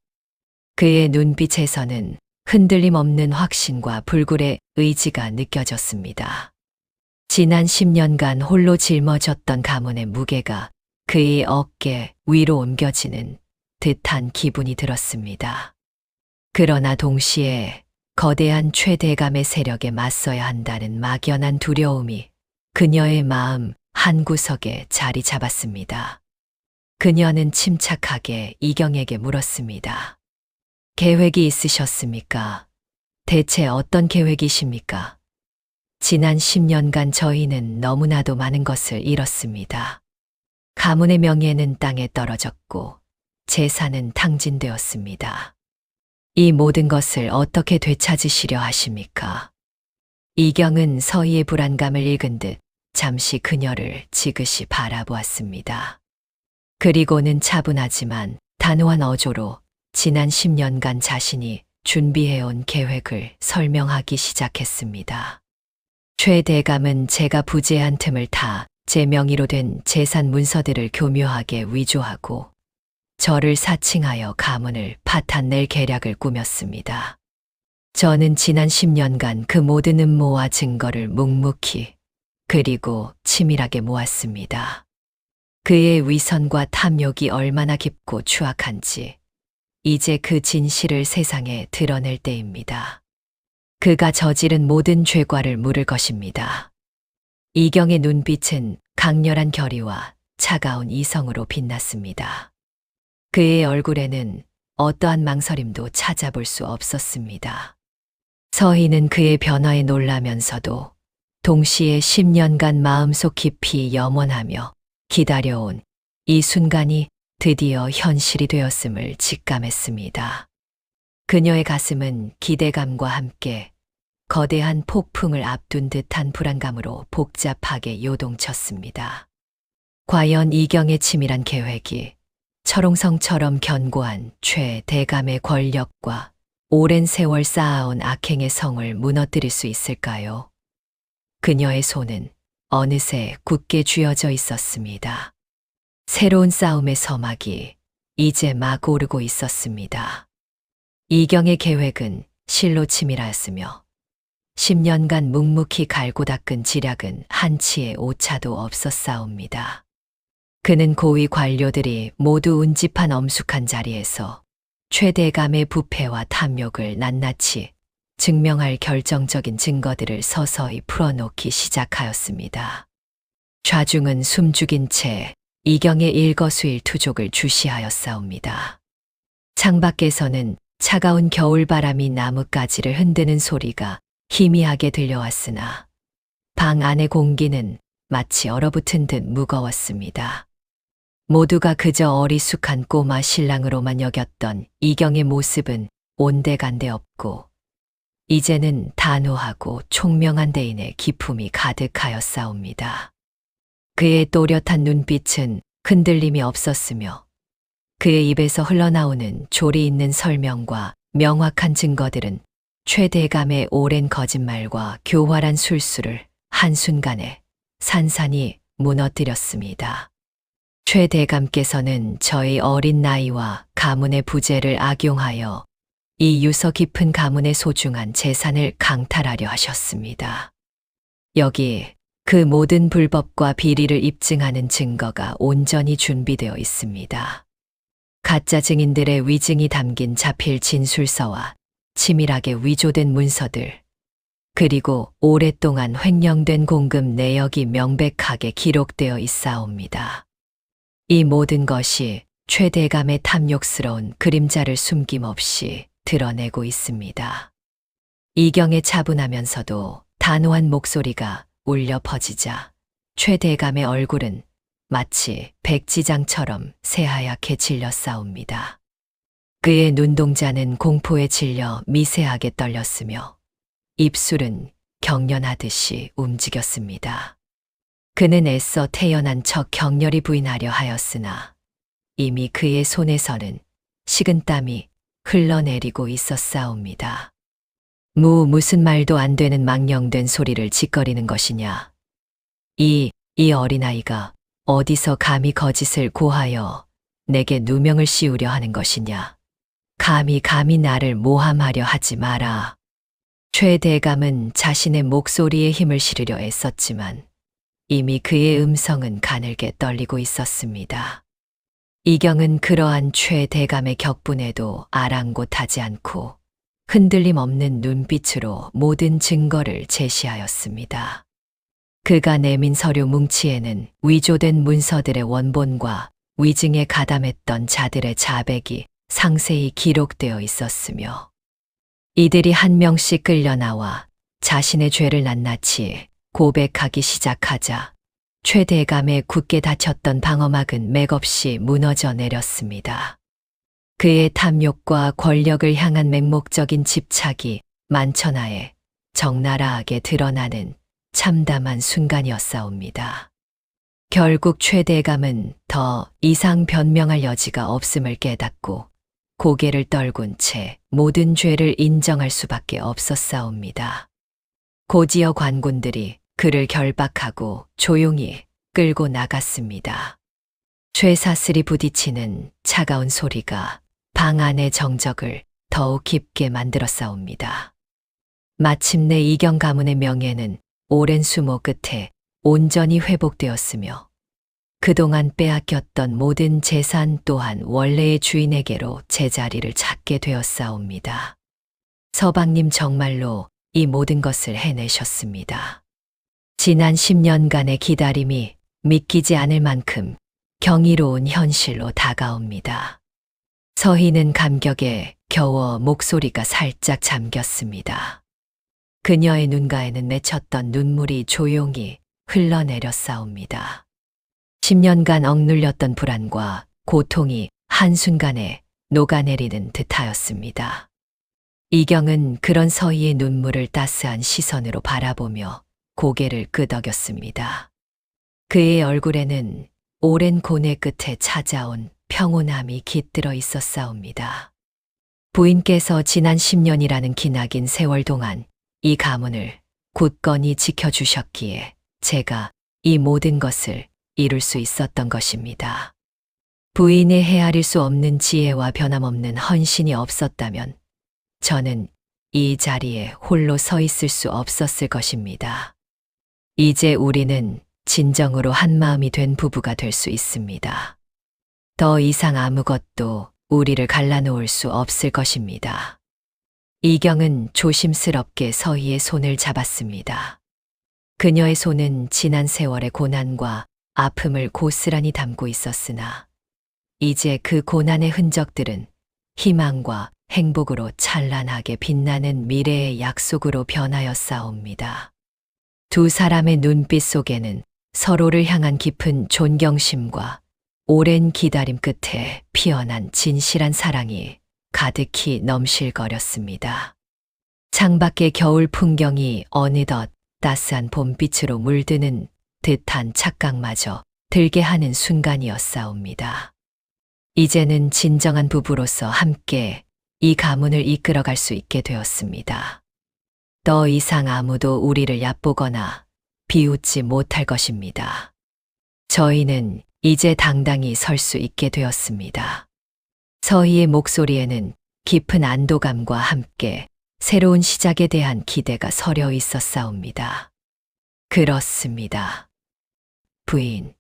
그의 눈빛에서는 흔들림 없는 확신과 불굴의 의지가 느껴졌습니다. 지난 10년간 홀로 짊어졌던 가문의 무게가 그의 어깨 위로 옮겨지는 듯한 기분이 들었습니다. 그러나 동시에 거대한 최대감의 세력에 맞서야 한다는 막연한 두려움이 그녀의 마음 한구석에 자리 잡았습니다. 그녀는 침착하게 이경에게 물었습니다. 계획이 있으셨습니까? 대체 어떤 계획이십니까? 지난 10년간 저희는 너무나도 많은 것을 잃었습니다. 가문의 명예는 땅에 떨어졌고 재산은 탕진되었습니다. 이 모든 것을 어떻게 되찾으시려 하십니까? 이경은 서희의 불안감을 읽은 듯 잠시 그녀를 지그시 바라보았습니다. 그리고는 차분하지만 단호한 어조로 지난 10년간 자신이 준비해온 계획을 설명하기 시작했습니다. 최 대감은 제가 부재한 틈을 타 제 명의로 된 재산 문서들을 교묘하게 위조하고 저를 사칭하여 가문을 파탄낼 계략을 꾸몄습니다. 저는 지난 10년간 그 모든 음모와 증거를 묵묵히 그리고 치밀하게 모았습니다. 그의 위선과 탐욕이 얼마나 깊고 추악한지 이제 그 진실을 세상에 드러낼 때입니다. 그가 저지른 모든 죄과를 물을 것입니다. 이경의 눈빛은 강렬한 결의와 차가운 이성으로 빛났습니다. 그의 얼굴에는 어떠한 망설임도 찾아볼 수 없었습니다. 서희는 그의 변화에 놀라면서도 동시에 10년간 마음속 깊이 염원하며 기다려온 이 순간이 드디어 현실이 되었음을 직감했습니다. 그녀의 가슴은 기대감과 함께 거대한 폭풍을 앞둔 듯한 불안감으로 복잡하게 요동쳤습니다. 과연 이경의 치밀한 계획이 철옹성처럼 견고한 최 대감의 권력과 오랜 세월 쌓아온 악행의 성을 무너뜨릴 수 있을까요? 그녀의 손은 어느새 굳게 쥐어져 있었습니다. 새로운 싸움의 서막이 이제 막 오르고 있었습니다. 이경의 계획은 실로 치밀하였으며 10년간 묵묵히 갈고 닦은 지략은 한치의 오차도 없었사옵니다. 그는 고위 관료들이 모두 운집한 엄숙한 자리에서 최대감의 부패와 탐욕을 낱낱이 증명할 결정적인 증거들을 서서히 풀어놓기 시작하였습니다. 좌중은 숨죽인 채 이경의 일거수일투족을 주시하였사옵니다. 창밖에서는 차가운 겨울바람이 나뭇가지를 흔드는 소리가 희미하게 들려왔으나 방 안의 공기는 마치 얼어붙은 듯 무거웠습니다. 모두가 그저 어리숙한 꼬마 신랑으로만 여겼던 이경의 모습은 온데간데 없고 이제는 단호하고 총명한 대인의 기품이 가득하였사옵니다. 그의 또렷한 눈빛은 흔들림이 없었으며 그의 입에서 흘러나오는 조리 있는 설명과 명확한 증거들은 최대감의 오랜 거짓말과 교활한 술수를 한순간에 산산이 무너뜨렸습니다. 최대감께서는 저희 어린 나이와 가문의 부재를 악용하여 이 유서 깊은 가문의 소중한 재산을 강탈하려 하셨습니다. 여기 그 모든 불법과 비리를 입증하는 증거가 온전히 준비되어 있습니다. 가짜 증인들의 위증이 담긴 자필 진술서와 치밀하게 위조된 문서들, 그리고 오랫동안 횡령된 공금 내역이 명백하게 기록되어 있사옵니다. 이 모든 것이 최대감의 탐욕스러운 그림자를 숨김없이 드러내고 있습니다. 이경의 차분하면서도 단호한 목소리가 울려 퍼지자 최대감의 얼굴은 마치 백지장처럼 새하얗게 질렸사옵니다. 그의 눈동자는 공포에 질려 미세하게 떨렸으며 입술은 경련하듯이 움직였습니다. 그는 애써 태연한 척 격렬히 부인하려 하였으나 이미 그의 손에서는 식은땀이 흘러내리고 있었사옵니다. 무슨 말도 안 되는 망령된 소리를 짓거리는 것이냐. 이 어린아이가 어디서 감히 거짓을 고하여 내게 누명을 씌우려 하는 것이냐. 감히 나를 모함하려 하지 마라. 최대감은 자신의 목소리에 힘을 실으려 애썼지만 이미 그의 음성은 가늘게 떨리고 있었습니다. 이경은 그러한 최대감의 격분에도 아랑곳하지 않고 흔들림 없는 눈빛으로 모든 증거를 제시하였습니다. 그가 내민 서류 뭉치에는 위조된 문서들의 원본과 위증에 가담했던 자들의 자백이 상세히 기록되어 있었으며 이들이 한 명씩 끌려나와 자신의 죄를 낱낱이 고백하기 시작하자 최대감의 굳게 닫혔던 방어막은 맥없이 무너져 내렸습니다. 그의 탐욕과 권력을 향한 맹목적인 집착이 만천하에 적나라하게 드러나는 참담한 순간이었사옵니다. 결국 최대감은 더 이상 변명할 여지가 없음을 깨닫고 고개를 떨군 채 모든 죄를 인정할 수밖에 없었사옵니다. 고지여 관군들이 그를 결박하고 조용히 끌고 나갔습니다. 쇠사슬이 부딪히는 차가운 소리가 방 안의 정적을 더욱 깊게 만들었사옵니다. 마침내 이경 가문의 명예는 오랜 수모 끝에 온전히 회복되었으며 그동안 빼앗겼던 모든 재산 또한 원래의 주인에게로 제자리를 찾게 되었사옵니다. 서방님 정말로 이 모든 것을 해내셨습니다. 지난 10년간의 기다림이 믿기지 않을 만큼 경이로운 현실로 다가옵니다. 서희는 감격에 겨워 목소리가 살짝 잠겼습니다. 그녀의 눈가에는 맺혔던 눈물이 조용히 흘러내렸사옵니다. 10년간 억눌렸던 불안과 고통이 한순간에 녹아내리는 듯하였습니다. 이경은 그런 서희의 눈물을 따스한 시선으로 바라보며 고개를 끄덕였습니다. 그의 얼굴에는 오랜 고뇌 끝에 찾아온 평온함이 깃들어 있었사옵니다. 부인께서 지난 10년이라는 기나긴 세월 동안 이 가문을 굳건히 지켜주셨기에 제가 이 모든 것을 이룰 수 있었던 것입니다. 부인의 헤아릴 수 없는 지혜와 변함없는 헌신이 없었다면 저는 이 자리에 홀로 서 있을 수 없었을 것입니다. 이제 우리는 진정으로 한마음이 된 부부가 될 수 있습니다. 더 이상 아무것도 우리를 갈라놓을 수 없을 것입니다. 이경은 조심스럽게 서희의 손을 잡았습니다. 그녀의 손은 지난 세월의 고난과 아픔을 고스란히 담고 있었으나 이제 그 고난의 흔적들은 희망과 행복으로 찬란하게 빛나는 미래의 약속으로 변하였사옵니다. 두 사람의 눈빛 속에는 서로를 향한 깊은 존경심과 오랜 기다림 끝에 피어난 진실한 사랑이 가득히 넘실거렸습니다. 창밖의 겨울 풍경이 어느덧 따스한 봄빛으로 물드는 듯한 착각마저 들게 하는 순간이었사옵니다. 이제는 진정한 부부로서 함께 이 가문을 이끌어갈 수 있게 되었습니다. 더 이상 아무도 우리를 얕보거나 비웃지 못할 것입니다. 저희는 이제 당당히 설 수 있게 되었습니다. 서희의 목소리에는 깊은 안도감과 함께 새로운 시작에 대한 기대가 서려 있었사옵니다. 그렇습니다. 부인,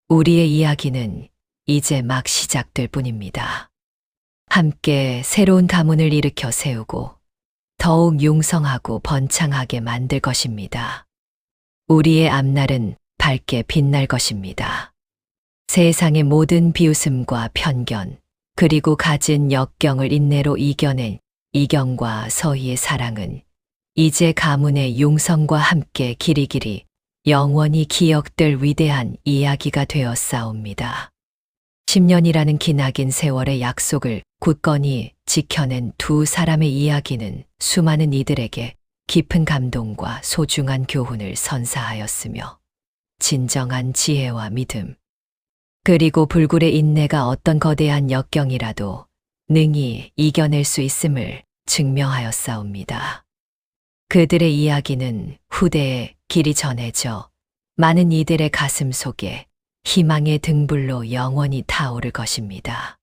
우리의 이야기는 이제 막 시작될 뿐입니다. 함께 새로운 가문을 일으켜 세우고 더욱 융성하고 번창하게 만들 것입니다. 우리의 앞날은 밝게 빛날 것입니다. 세상의 모든 비웃음과 편견, 그리고 가진 역경을 인내로 이겨낸 이경과 서희의 사랑은 이제 가문의 융성과 함께 길이길이 영원히 기억될 위대한 이야기가 되었사옵니다. 10년이라는 기나긴 세월의 약속을 굳건히 지켜낸 두 사람의 이야기는 수많은 이들에게 깊은 감동과 소중한 교훈을 선사하였으며 진정한 지혜와 믿음, 그리고 불굴의 인내가 어떤 거대한 역경이라도 능히 이겨낼 수 있음을 증명하였사옵니다. 그들의 이야기는 후대에 길이 전해져 많은 이들의 가슴 속에 희망의 등불로 영원히 타오를 것입니다.